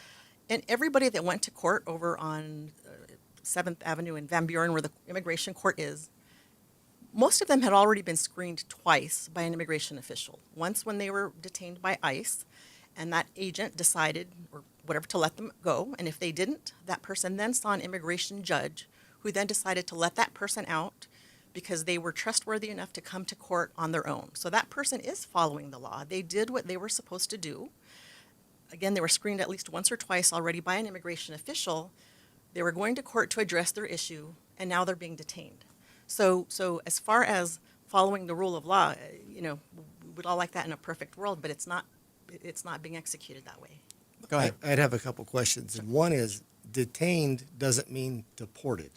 And everybody that went to court over on 7th Avenue in Van Buren, where the immigration court is, most of them had already been screened twice by an immigration official. Once when they were detained by ICE, and that agent decided, or whatever, to let them go. And if they didn't, that person then saw an immigration judge who then decided to let that person out because they were trustworthy enough to come to court on their own. So that person is following the law. They did what they were supposed to do. Again, they were screened at least once or twice already by an immigration official. They were going to court to address their issue, and now they're being detained. So as far as following the rule of law, we would all like that in a perfect world, but it's not being executed that way. Go ahead. I'd have a couple questions. And one is, detained doesn't mean deported.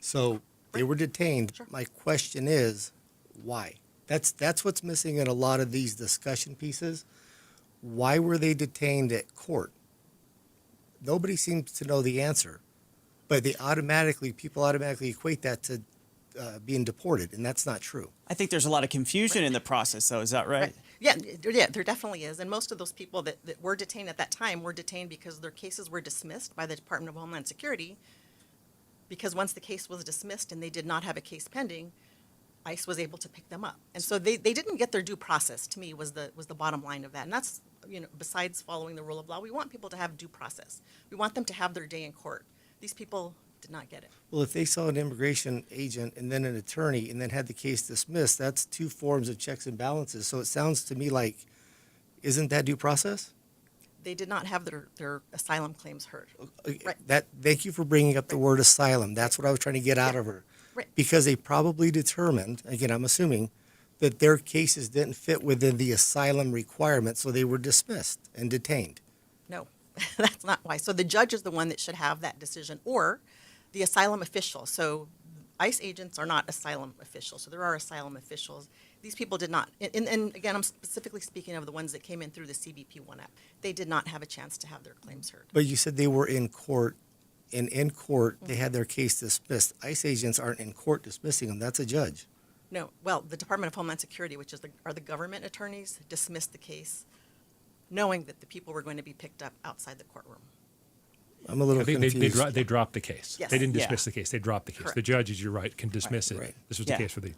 So they were detained. Sure. My question is, why? That's what's missing in a lot of these discussion pieces. Why were they detained at court? Nobody seems to know the answer. But people automatically equate that to being deported, and that's not true. I think there's a lot of confusion in the process, though. Is that right? Yeah, there definitely is. And most of those people that were detained at that time were detained because their cases were dismissed by the Department of Homeland Security, because once the case was dismissed and they did not have a case pending, ICE was able to pick them up. And so they didn't get their due process, to me, was the bottom line of that. And that's besides following the rule of law, we want people to have due process. We want them to have their day in court. These people did not get it. Well, if they saw an immigration agent and then an attorney and then had the case dismissed, that's two forms of checks and balances. So it sounds to me like, isn't that due process? They did not have their asylum claims heard. Right. Thank you for bringing up the word asylum. That's what I was trying to get out of her. Right. Because they probably determined, again, I'm assuming, that their cases didn't fit within the asylum requirement, so they were dismissed and detained. No, that's not why. So the judge is the one that should have that decision, or the asylum official. So ICE agents are not asylum officials. So there are asylum officials. These people did not. And again, I'm specifically speaking of the ones that came in through the CBP-1 app. They did not have a chance to have their claims heard. But you said they were in court, and in court they had their case dismissed. ICE agents aren't in court dismissing them. That's a judge. No, well, the Department of Homeland Security, which are the government attorneys, dismissed the case, knowing that the people were going to be picked up outside the courtroom. I'm a little I think confused. they dropped the case. Yes. They didn't dismiss the case. They dropped the case. Correct. The judges, you're right, can dismiss it. Right. This was the case for the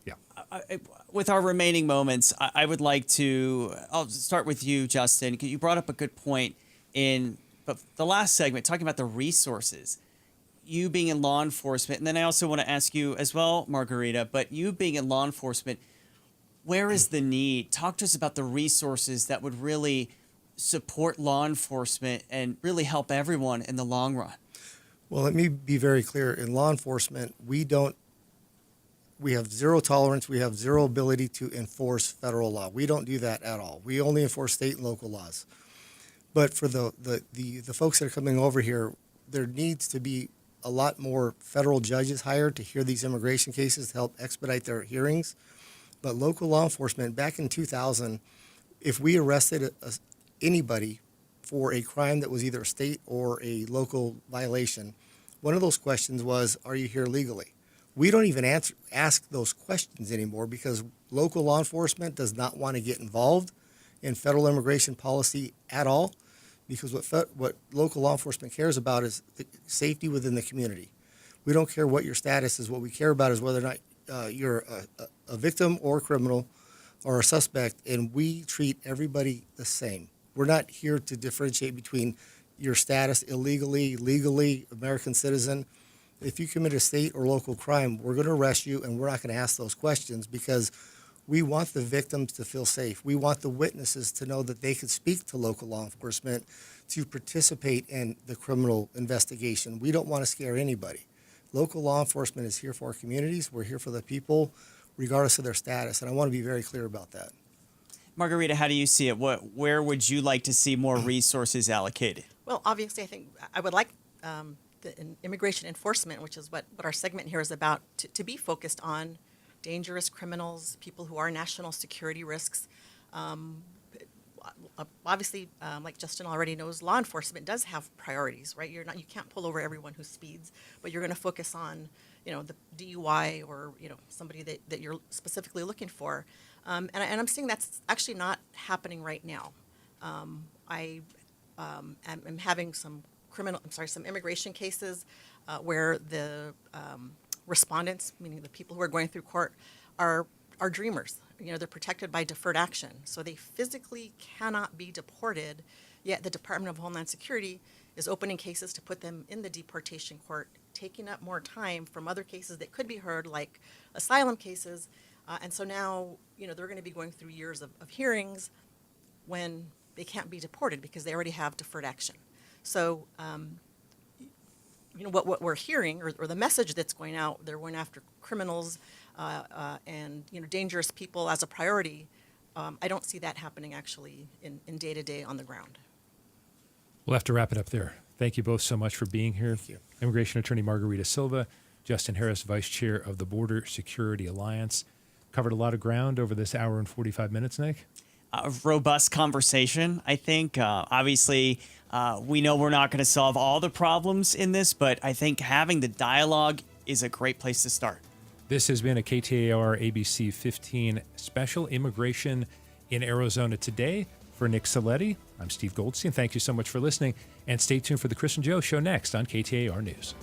With our remaining moments, I would like to. I'll start with you, Justin. You brought up a good point in the last segment, talking about the resources. You being in law enforcement, and then I also want to ask you as well, Margarita. But you being in law enforcement, where is the need? Talk to us about the resources that would really support law enforcement and really help everyone in the long run. Well, let me be very clear. In law enforcement, we have zero tolerance. We have zero ability to enforce federal law. We don't do that at all. We only enforce state and local laws. But for the folks that are coming over here, there needs to be a lot more federal judges hired to hear these immigration cases to help expedite their hearings. But local law enforcement, back in 2000, if we arrested anybody for a crime that was either a state or a local violation, one of those questions was, are you here legally? We don't even ask those questions anymore because local law enforcement does not want to get involved in federal immigration policy at all, because what local law enforcement cares about is the safety within the community. We don't care what your status is. What we care about is whether or not you're a victim or a criminal or a suspect, and we treat everybody the same. We're not here to differentiate between your status illegally, legally, American citizen. If you commit a state or local crime, we're going to arrest you, and we're not going to ask those questions because we want the victims to feel safe. We want the witnesses to know that they can speak to local law enforcement to participate in the criminal investigation. We don't want to scare anybody. Local law enforcement is here for our communities. We're here for the people, regardless of their status, and I want to be very clear about that. Margarita, how do you see it? Where would you like to see more resources allocated? Well, obviously, I think I would like the immigration enforcement, which is what our segment here is about, to be focused on dangerous criminals, people who are national security risks. Obviously, like Justin already knows, law enforcement does have priorities, right? You can't pull over everyone who speeds, but you're going to focus on, the DUI or somebody that you're specifically looking for. And I'm seeing that's actually not happening right now. I am having some immigration cases where the respondents, meaning the people who are going through court, are dreamers. They're protected by deferred action, so they physically cannot be deported. Yet the Department of Homeland Security is opening cases to put them in the deportation court, taking up more time from other cases that could be heard, like asylum cases. And so now, they're going to be going through years of hearings when they can't be deported because they already have deferred action. So, what we're hearing, or the message that's going out, they're going after criminals and dangerous people as a priority. I don't see that happening actually in day-to-day on the ground. We'll have to wrap it up there. Thank you both so much for being here. Thank you. Immigration Attorney Margarita Silva, Justin Harris, Vice Chair of the Border Security Alliance. Covered a lot of ground over this hour and 45 minutes, Nick. A robust conversation, I think. Obviously, we know we're not going to solve all the problems in this, but I think having the dialogue is a great place to start. This has been a KTAR ABC 15 special Immigration in Arizona Today. For Nick Saletti, I'm Steve Goldstein. Thank you so much for listening, and stay tuned for the Chris and Joe Show next on KTAR News.